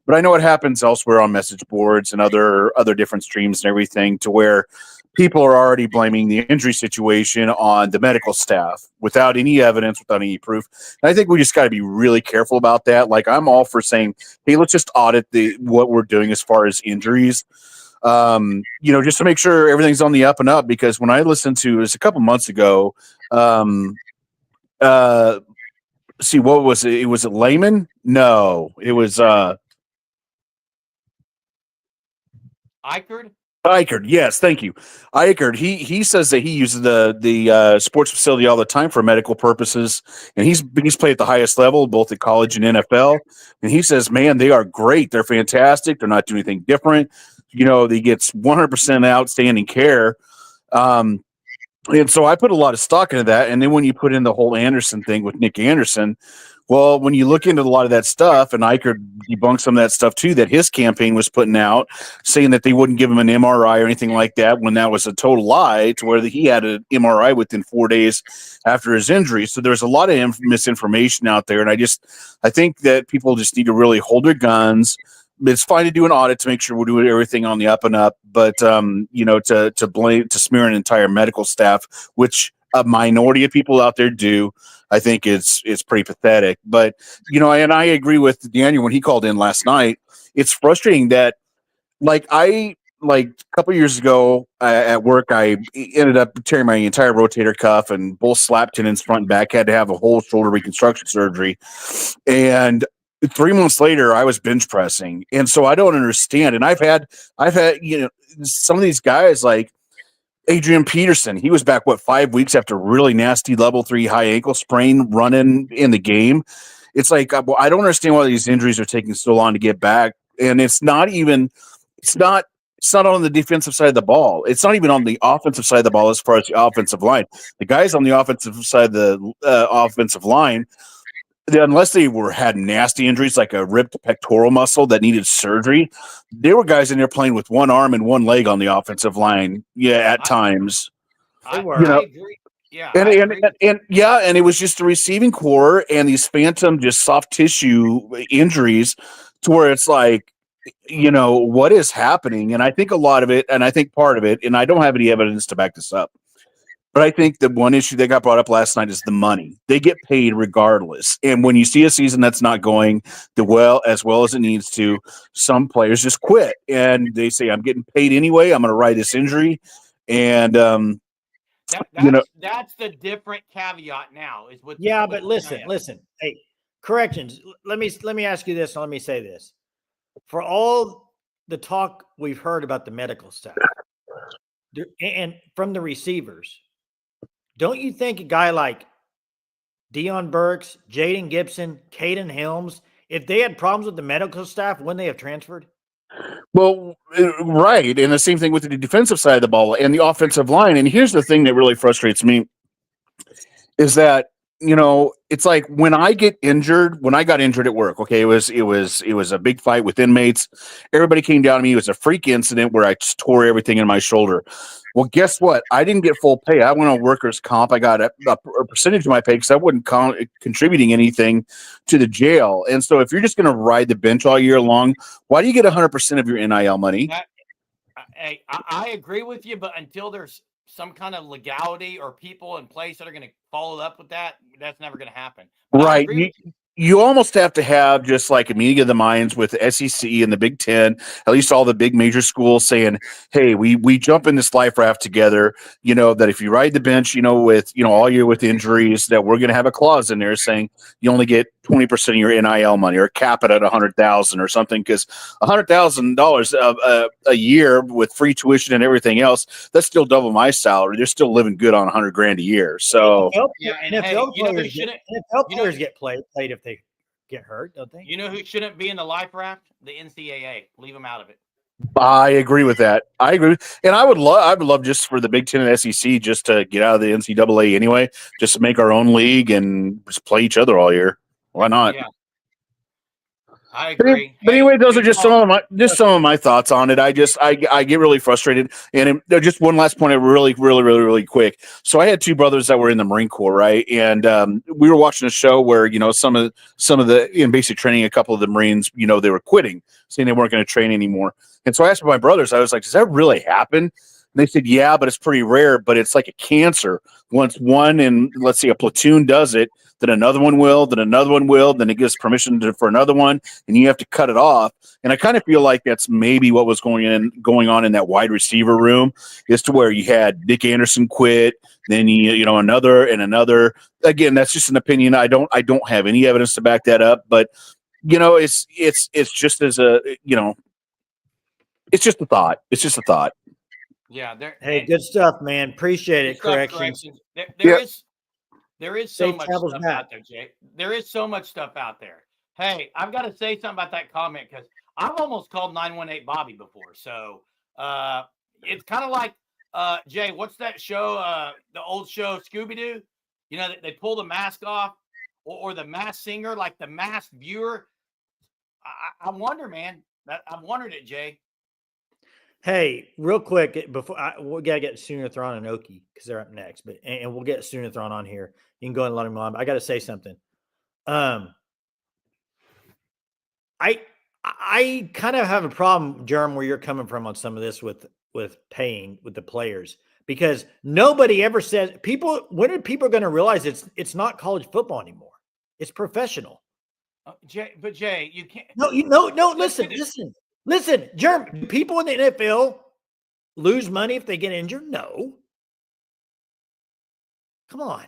But I know it happens elsewhere on message boards and other different streams and everything to where people are already blaming the injury situation on the medical staff without any evidence, without any proof. And I think we just got to be really careful about that. Like I'm all for saying, hey, let's just audit what we're doing as far as injuries. Just to make sure everything's on the up and up, because when I listened to this a couple months ago, see, what was it? Was it Layman? No, it was, Eichert. Yes. Thank you. Eichert. He says that he uses the sports facility all the time for medical purposes. And he's played at the highest level, both at college and NFL. And he says, man, they are great. They're fantastic. They're not doing anything different. They get 100% outstanding care. And so I put a lot of stock into that. And then when you put in the whole Anderson thing with Nick Anderson, Well, when you look into a lot of that stuff, and I could debunk some of that stuff too, that his campaign was putting out, saying that they wouldn't give him an MRI or anything like that, when that was a total lie, to where he had an MRI within 4 days after his injury. So there's a lot of misinformation out there, and I think that people just need to really hold their guns. It's fine to do an audit to make sure we're doing everything on the up and up, but to smear an entire medical staff, which a minority of people out there do, I think it's pretty pathetic. But and I agree with Daniel when he called in last night. It's frustrating that a couple years ago at work, I ended up tearing my entire rotator cuff and both slap tendons front and back. Had to have a whole shoulder reconstruction surgery, and 3 months later, I was bench pressing, and so I don't understand. And I've had some of these guys like Adrian Peterson. He was back 5 weeks after really nasty level 3 high ankle sprain running in the game. It's like I don't understand why these injuries are taking so long to get back, and it's not on the defensive side of the ball. It's not even on the offensive side of the ball as far as the offensive line. The guys on the offensive side of the offensive line, unless they had nasty injuries like a ripped pectoral muscle that needed surgery, there were guys in there playing with one arm and one leg on the offensive line. Yeah, at times. I agree. Yeah, and I agree. And it was just the receiving core and these phantom, just soft tissue injuries, to where it's like, what is happening? And I think a lot of it, and I think part of it, and I don't have any evidence to back this up, but I think the one issue that got brought up last night is the money. They get paid regardless. And when you see a season that's not going as well as it needs to, some players just quit. And they say, I'm getting paid anyway. I'm going to ride this injury. And, that's the different caveat now is with. Yeah, but listen. Hey, corrections. Let me ask you this, and let me say this. For all the talk we've heard about the medical staff and from the receivers, don't you think a guy like Deion Burks, Jaden Gibson, Caden Helms, if they had problems with the medical staff, wouldn't they have transferred? Well, right. And the same thing with the defensive side of the ball and the offensive line. And here's the thing that really frustrates me is that, it's like when I got injured at work, okay, it was a big fight with inmates. Everybody came down to me. It was a freak incident where I just tore everything in my shoulder. Well, guess what? I didn't get full pay. I went on workers' comp. I got a percentage of my pay because I wasn't contributing anything to the jail. And so if you're just going to ride the bench all year long, why do you get 100% of your NIL money? I agree with you, but until there's some kind of legality or people in place that are going to follow up with that, that's never going to happen. But right. You almost have to have just like a meeting of the minds with the SEC and the Big Ten, at least all the big major schools, saying, hey, we jump in this life raft together, that if you ride the bench, with, all year with injuries, that we're going to have a clause in there saying you only get 20% of your NIL money, or cap it at $100,000 or something, because $100,000 a year with free tuition and everything else, that's still double my salary. They're still living good on $100,000 a year. So NFL players get played if they get hurt, don't they? You know who shouldn't be in the life raft? The NCAA. Leave them out of it. I agree with that. And I would love just for the Big Ten and SEC just to get out of the NCAA anyway, just to make our own league and just play each other all year. Why not? Yeah. I agree. But anyway, those are just some of my thoughts on it. I get really frustrated. And just one last point, really quick. So I had two brothers that were in the Marine Corps, right? And we were watching a show where some of the in basic training, a couple of the Marines, they were quitting, saying they weren't going to train anymore. And so I asked my brothers, I was like, does that really happen? And they said, yeah, but it's pretty rare. But it's like a cancer. Once one in, let's say, a platoon does it, then another one will, then another one will, then it gives permission for another one, and you have to cut it off. And I kind of feel like that's maybe what was going on in that wide receiver room, is to where you had Nick Anderson quit, then another and another. Again, that's just an opinion. I don't have any evidence to back that up, but it's just as a it's just a thought. It's just a thought. Yeah. Hey, good stuff, man. Appreciate it. Corrections. There is so much stuff out there, Jake. There is so much stuff out there. Hey, I've got to say something about that comment, because I've almost called 918 Bobby before. So it's kind of like, Jay, what's that show? The old show Scooby-Doo? They pull the mask off or the Masked Singer, like the Masked Viewer. I wonder, man. I've wondered it, Jay. Hey, real quick before we gotta get Soonerthron and Oki because they're up next, but and we'll get Soonerthron on here. You can go and let him on. But I got to say something. I kind of have a problem, Jerm, where you're coming from on some of this with paying with the players, because nobody ever says people. When are people going to realize it's not college football anymore? It's professional. Jay, you can't. No. Listen, Jerm. Do people in the NFL lose money if they get injured? No. Come on.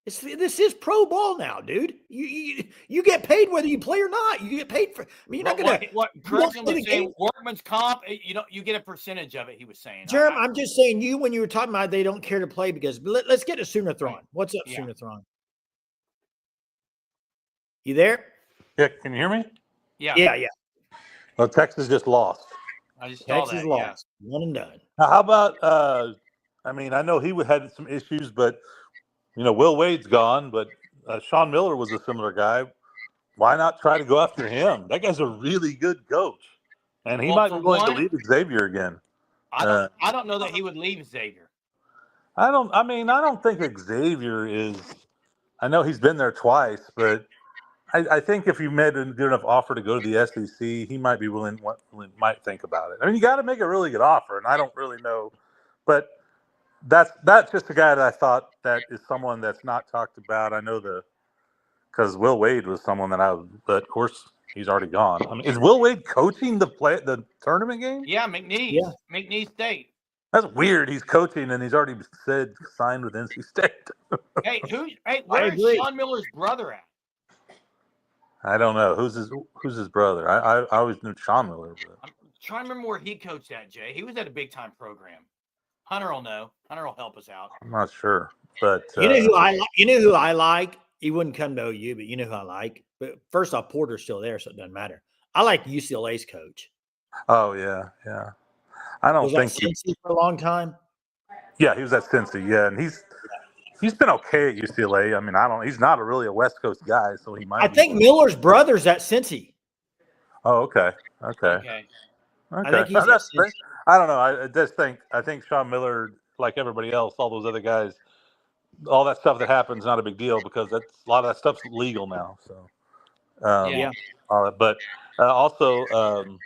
This is pro ball now, dude. You get paid whether you play or not. You get paid for. I mean, you're not gonna. Correction was saying workman's comp. You get a percentage of it. He was saying. Jerem, I'm just saying when you were talking about they don't care to play because let's get to Soonerthron. What's up, Soonerthron? You there? Yeah, can you hear me? Yeah. Well, Texas just lost. I just saw Texas that. lost. One and done. Now, how about? I mean, I know he had some issues, but Will Wade's gone, but Sean Miller was a similar guy. Why not try to go after him? That guy's a really good coach, and he might be willing to leave Xavier again. I don't know that he would leave Xavier. I don't think Xavier is. I know he's been there twice, but I think if you made a good enough offer to go to the SEC, he might be might think about it. I mean, you got to make a really good offer, and I don't really know, but that's just a guy that I thought that is someone that's not talked about. I know because Will Wade was someone but of course he's already gone. I mean, is Will Wade coaching the tournament game? Yeah, McNeese. Yeah. McNeese State. That's weird. He's coaching and he's already signed with NC State. Where's Sean Miller's brother at? I don't know. Who's his brother? I always knew Sean Miller. But I'm trying to remember where he coached at, Jay. He was at a big time program. Hunter will know. Hunter will help us out. I'm not sure. But you know who I like? He wouldn't come to OU, but you know who I like? But first off, Porter's still there, so it doesn't matter. I like UCLA's coach. Oh yeah. I don't think Cincy for a long time. Yeah, he was at Cincy. Yeah, and he's been okay at UCLA. I mean, he's not really a West Coast guy, so he might. I think Miller's brother's at Cincy. Oh, okay. I think he's I don't know. I think Sean Miller, like everybody else, all those other guys, all that stuff that happens not a big deal because a lot of that stuff's legal now. So, but also,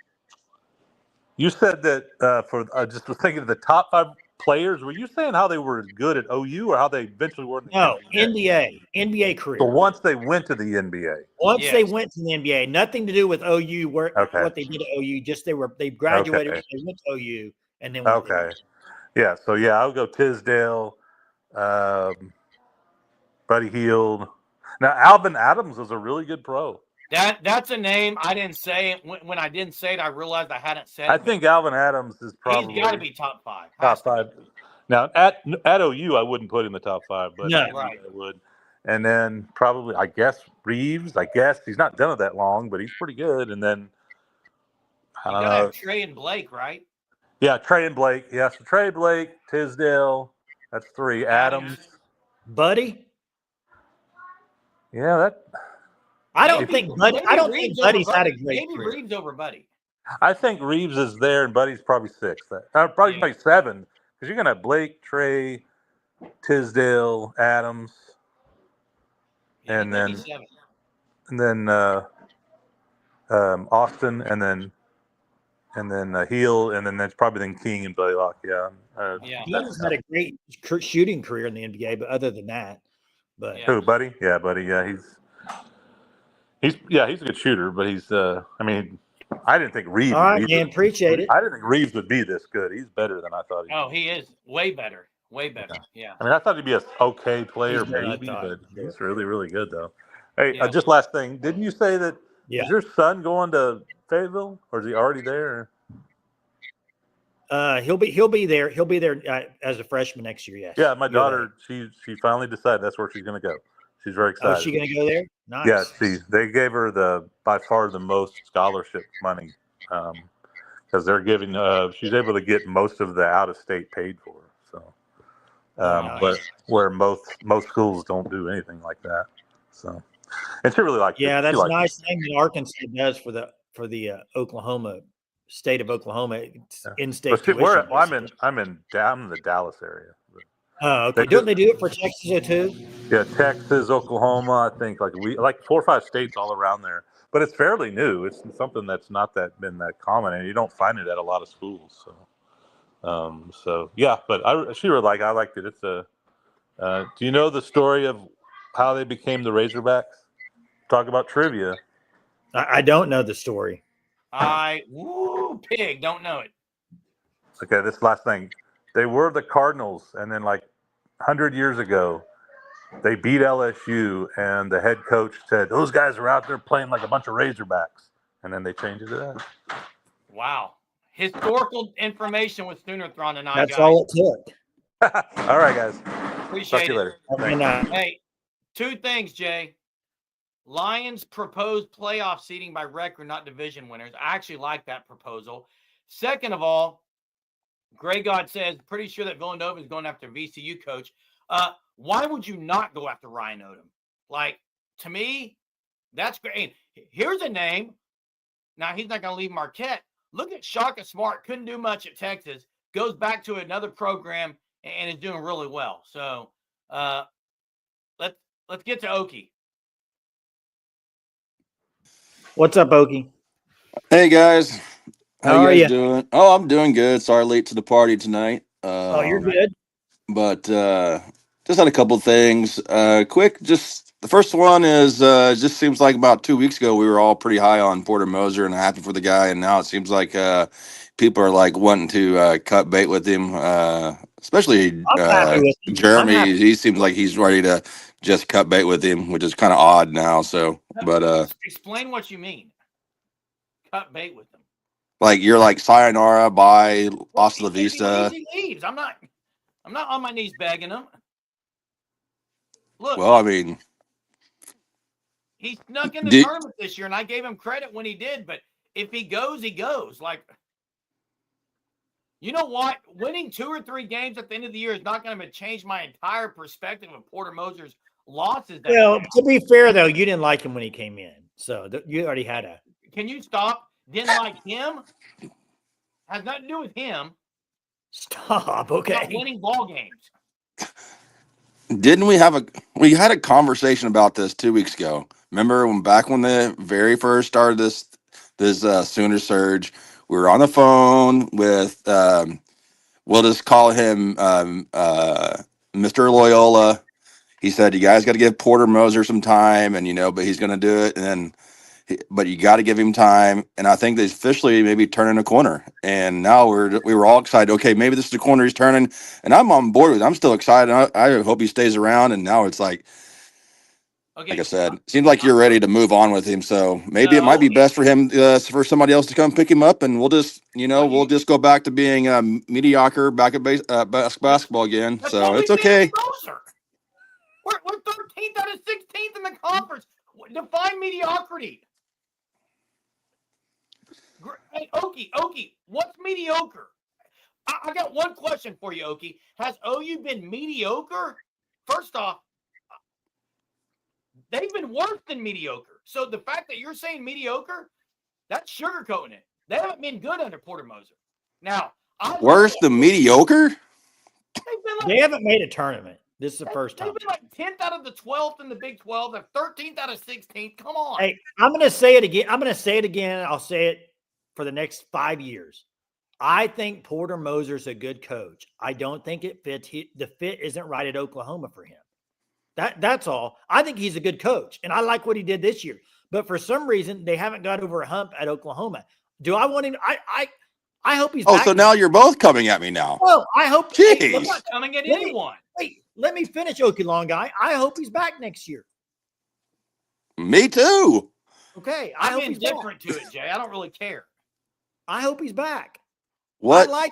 you said that for just was thinking of the top 5 players. Were you saying how they were good at OU or how they eventually were? NBA career. So once they went to the NBA. They went to the NBA, nothing to do with OU. What they did at OU, just they graduated, they went to OU, and then went to yeah. So I would go Tisdale, Buddy Hield. Now Alvin Adams was a really good pro. That's a name I didn't say. When I didn't say it, I realized I hadn't said it. I think Alvin Adams is probably he's got to be top 5. Top 5. Now at OU, I wouldn't put him in the top 5, but no, I would. And then probably, I guess Reeves. He's not done it that long, but he's pretty good. And then you gotta have Trey and Blake, right? Yeah, Trey and Blake. Yeah, so Trey, Blake, Tisdale. That's 3. Adams, Buddy. Yeah, I don't think Buddy's had a great career. Maybe Reeves over Buddy. I think Reeves is there, and Buddy's probably 6th. Probably 7, because you're gonna have Blake, Trey, Tisdale, Adams, and then Austin, and then Heel, and then that's probably King and Blaylock. He's had a great shooting career in the NBA, but other than that, who, Buddy? Yeah, Buddy. Yeah, he's a good shooter, but he's I didn't think Reeves. All right, man, appreciate it. I didn't think Reeves would be this good. He's better than I thought. He is way better. Way better. Yeah. I mean, I thought he'd be an okay player, maybe, but he's really, really good, though. Hey, just last thing. Didn't you say that is your son going to Fayetteville, or is he already there? He'll be there. He'll be there as a freshman next year. Yes. Yeah, my daughter. She finally decided that's where she's going to go. She's very excited. Oh, is she going to go there? Nice. Yeah, they gave her by far the most scholarship money because they're giving. She's able to get most of the out of state paid for. So, but where most schools don't do anything like that. So And she really liked it. Yeah, She that's a liked nice thing that Arkansas does for the Oklahoma state of Oklahoma. It's Yeah. in-state But tuition. I'm basically. I'm in the Dallas area. Oh, okay. Don't they do it for Texas though, too? Yeah, Texas, Oklahoma, I think like 4 or 5 states all around there. But it's fairly new. It's something that's not been that common, and you don't find it at a lot of schools. So yeah, but I liked it. It's a. Do you know the story of how they became the Razorbacks? Talk about trivia. I don't know the story. Pig, don't know it. Okay, this last thing. They were the Cardinals, and then like 100 years ago, they beat LSU, and the head coach said, "Those guys are out there playing like a bunch of Razorbacks," and then they changed it to that. Wow. Historical information with Sooner-thron tonight, That's guys. all it took. All right, guys. Appreciate Talk to you later. And, Thanks. Hey, 2 things, Jay. Lions proposed playoff seeding by record, not division winners. I actually like that proposal. Second of all, Gray God says, pretty sure that Villanova is going after VCU coach. Why would you not go after Ryan Odom? Like, to me, that's great. Here's a name. Now, he's not going to leave Marquette. Look at Shaka Smart. Couldn't do much at Texas. Goes back to another program and is doing really well. So let's get to Okie. what's up, Okie? Hey guys, How are you you? guys doing? Oh, I'm doing good. Sorry, late to the party tonight. Oh, you're good. But just had a couple things. Quick, just the first one is just seems like about 2 weeks ago we were all pretty high on Porter Moser and happy for the guy, and now it seems like people are like wanting to cut bait with him. Especially I'm happy with him. I'm Jeremy. happy. He seems like he's ready to just cut bait with him, which is kind of odd now. So, but Explain what you mean. Cut bait with them. like you're like sayonara, bye, hasta la He vista. he leaves. I'm not on my knees begging him. Look, Well, I mean, he snuck in the did, tournament this year, and I gave him credit when he did. But if he goes, he goes. Like, you know what? Winning 2 or 3 games at the end of the year is not going to change my entire perspective of Porter Moser's losses. Well, to be fair, though, you didn't like him when he came in. So you already had a. Can you stop? Didn't like him? Has nothing to do with him. Stop. It's Okay. about winning ball games. didn't we had a conversation about this 2 weeks ago? Remember when the very first started this Sooner surge, we were on the phone with we'll just call him Mr. Loyola. He said, "You guys got to give Porter Moser some time, and but he's going to do it." And then, but you got to give him time. And I think they officially maybe turning a corner. And now we were all excited. Okay, maybe this is the corner he's turning, and I'm on board with it. I'm still excited. I hope he stays around. And now it's like Okay. I said, it seems like you're ready to move on with him. So maybe it might be best for him for somebody else to come pick him up, and we'll just we'll just go back to being mediocre back at basketball again. That's So what it's we did okay. with Moser. We're 13th out of 16th in the conference. Define mediocrity. Hey, Okie, what's mediocre? I got one question for you, Okie. Has OU been mediocre? First off, they've been worse than mediocre. So the fact that you're saying mediocre, that's sugarcoating it. They haven't been good under Porter Moser. Now, Worse than mediocre? They haven't made a tournament. This is the first time. They've been like 10th out of the 12th in the Big 12. They're 13th out of 16th. Come on. Hey, I'm going to say it again. I'll say it for the next 5 years. I think Porter Moser's a good coach. I don't think it fits. The fit isn't right at Oklahoma for him. That's all. I think he's a good coach, and I like what he did this year. But for some reason, they haven't got over a hump at Oklahoma. Do I want him? I hope he's. Oh, back so now you're both coming at me now. Well, I hope. Jeez. Hey, I'm not coming at anyone. let me finish, Okie Long Guy. I hope he's back next year. Me too. Okay, I'm indifferent to it, Jay. I don't really care. I hope he's back. What? I like.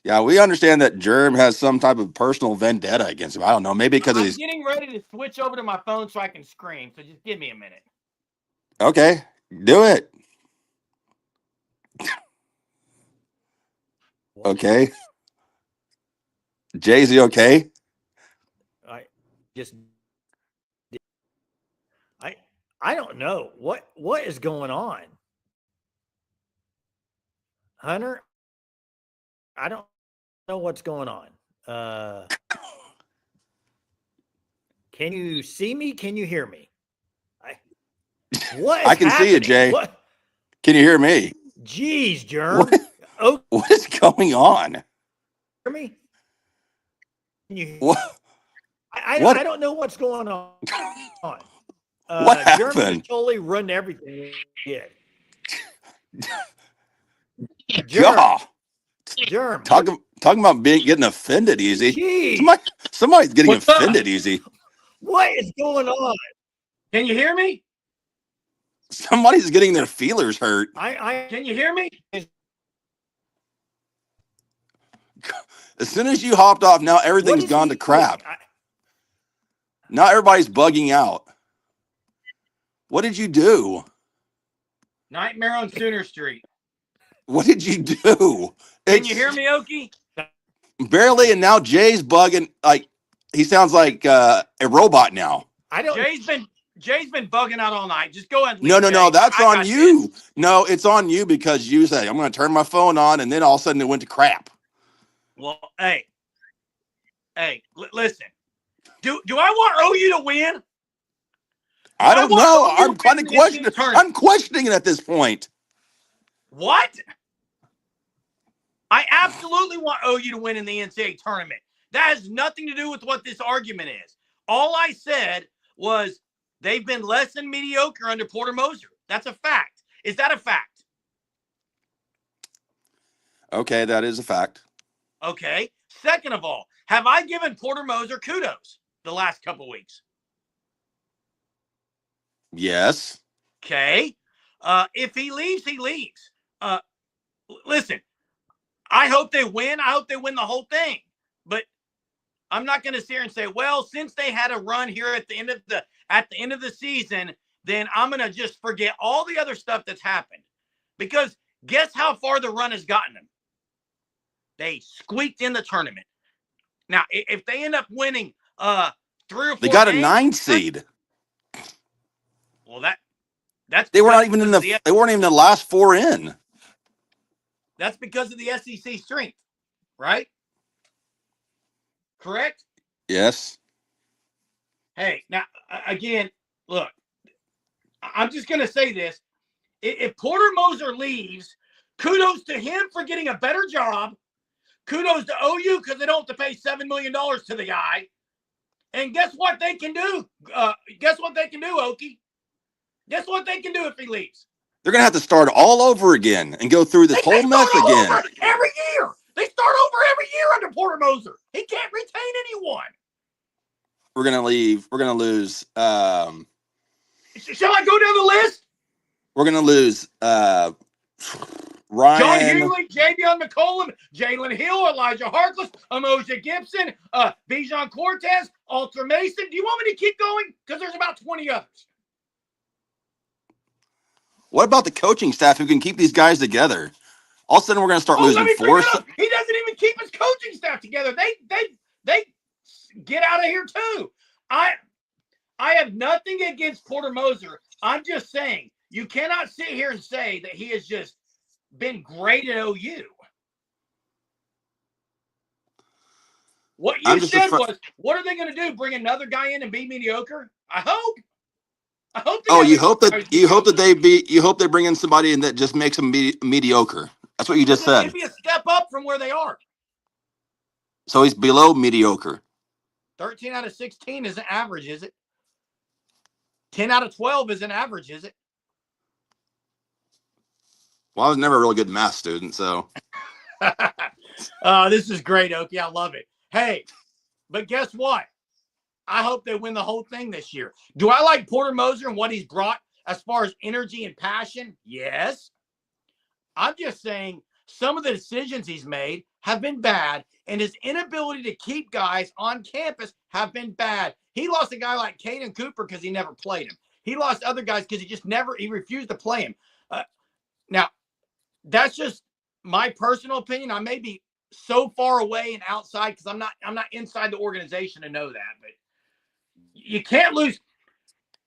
Yeah, we understand that Germ has some type of personal vendetta against him. I don't know, maybe because I'm getting ready to switch over to my phone so I can scream. So just give me a minute. Okay, do it. Okay. Jay-Z, okay? I don't know what is going on, Hunter. I don't know what's going on. Can you see me? Can you hear me? What is I can see you, happening? Jay. What? Can you hear me? Jeez, Germ. What, Oh, what is going on? hear me? Can you? What? I What? don't know what's going on. What Germ happened? just totally ruined everything. Yeah. Germ. God, Germ. talking about getting offended easy. Jeez. Somebody's getting What's up? offended easy. What is going on? Can you hear me? Somebody's getting their feelers hurt. Can you hear me? As soon as you hopped off, now everything's gone to crap. Now everybody's bugging out. What did you do? Nightmare on Sooner Street. What did you do? Can you hear me, Okie? Barely, and now Jay's bugging. Like he sounds like a robot now. I don't. Jay's been bugging out all night. Just go ahead. And No, leave, no, Jay. that's I on got you. this. No, it's on you because you said I'm going to turn my phone on, and then all of a sudden it went to crap. Well, hey, listen. Do I want OU to win? I don't want know. OU I'm to kind win of the NCAA questioning. tournament. I'm questioning it at this point. What? I absolutely want OU to win in the NCAA tournament. That has nothing to do with what this argument is. All I said was they've been less than mediocre under Porter Moser. That's a fact. Is that a fact? Okay, that is a fact. Okay. Second of all, have I given Porter Moser kudos the last couple weeks? Yes. Okay. If he leaves, he leaves. Listen, I hope they win. I hope they win the whole thing. But I'm not going to sit here and say, well, since they had a run here at the end of the season, then I'm going to just forget all the other stuff that's happened. Because guess how far the run has gotten them? They squeaked in the tournament. Now, if they end up winning 3 or 4 They got games, a 9 seed. Well, that's They were not because even in of the. They weren't even the last 4 in. That's because of the SEC strength, right? Correct? Yes. Hey, now, again, look, I'm just going to say this. If Porter Moser leaves, kudos to him for getting a better job. Kudos to OU because they don't have to pay $7 million to the guy. And guess what they can do? Guess what they can do, Okie? Guess what they can do if he leaves? They're gonna have to start all over again and go through this whole mess again. Every year. They start over every year under Porter Moser. He can't retain anyone. We're gonna leave. We're gonna lose. Shall I go down the list? We're gonna lose. Ryan. John Hewlett, Javion McCollum, Jalen Hill, Elijah Harkless, Emoja Gibson, Bijan Cortez, Ultra Mason. Do you want me to keep going? Because there's about 20 others. What about the coaching staff who can keep these guys together? All of a sudden, we're going to start losing 4. He doesn't even keep his coaching staff together. They get out of here too. I have nothing against Porter Moser. I'm just saying you cannot sit here and say that he has just been great at OU. What you said was, what are they going to do? Bring another guy in and be mediocre? I hope. You hope they bring in somebody and that just makes them mediocre. That's what you just said. It'd be a step up from where they are. So he's below mediocre. 13 out of 16 isn't average, is it? 10 out of 12 isn't average, is it? Well, I was never a really good math student, so. This is great, Okie. I love it. Hey, but guess what? I hope they win the whole thing this year. Do I like Porter Moser and what he's brought as far as energy and passion? Yes. I'm just saying some of the decisions he's made have been bad, and his inability to keep guys on campus have been bad. He lost a guy like Caden Cooper because he never played him. He lost other guys because he refused to play him. Now, that's just my personal opinion. I may be so far away and outside because I'm not inside the organization to know that, but you can't lose.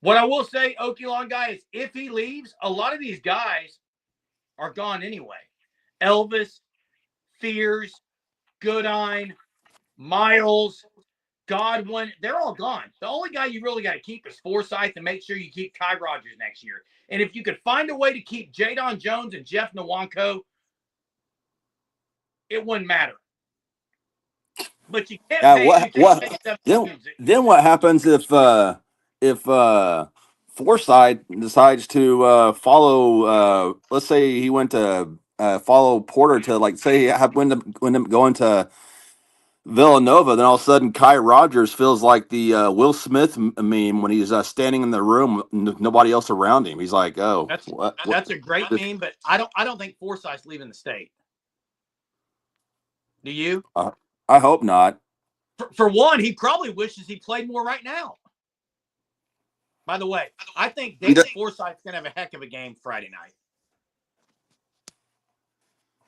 What I will say, Oaklawn guy, is if he leaves, a lot of these guys are gone anyway. Elvis, Fears, Goodine, Miles, Godwin, they're all gone. The only guy you really got to keep is Forsythe, and make sure you keep Kai Rogers next year. And if you could find a way to keep Jadon Jones and Jeff Nwanko, it wouldn't matter. But you can't Yeah, pay then what happens if Forsythe decides to follow let's say he went to follow Porter to, like, say he went up going to Villanova, then all of a sudden Kai Rogers feels like the Will Smith meme when he's standing in the room, nobody else around him. He's like, "Oh, that's a great meme," but I don't think Forsythe's leaving the state. Do you? I hope not. For one, he probably wishes he played more right now. By the way, I think David Forsythe's going to have a heck of a game Friday night.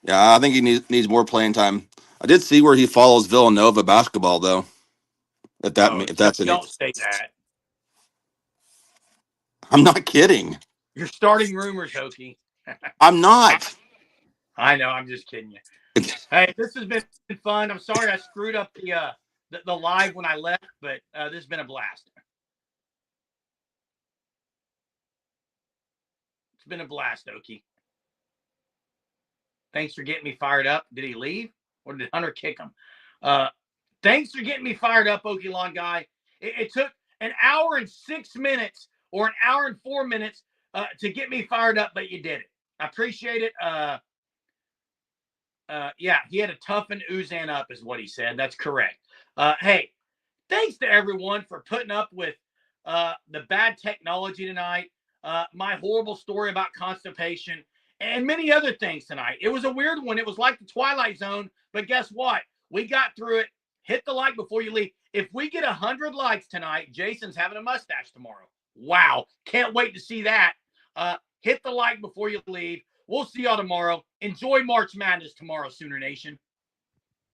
Yeah, I think he needs more playing time. I did see where he follows Villanova basketball, though. If that's an, don't say that. I'm not kidding. You're starting rumors, Hokie. I'm not. I know. I'm just kidding you. Hey, this has been fun. I'm sorry I screwed up the live when I left, but this has been a blast. It's been a blast, Okie. Thanks for getting me fired up. Did he leave, or did Hunter kick him? Thanks for getting me fired up, Oaklawn guy. It took an hour and 6 minutes or an hour and 4 minutes to get me fired up, but you did it. I appreciate it. Yeah, he had to toughen Uzan up, is what he said. That's correct. Hey, thanks to everyone for putting up with the bad technology tonight, my horrible story about constipation, and many other things tonight. It was a weird one. It was like the Twilight Zone, but guess what? We got through it. Hit the like before you leave. If we get 100 likes tonight, Jason's having a mustache tomorrow. Wow. Can't wait to see that. Hit the like before you leave. We'll see y'all tomorrow. Enjoy March Madness tomorrow, Sooner Nation.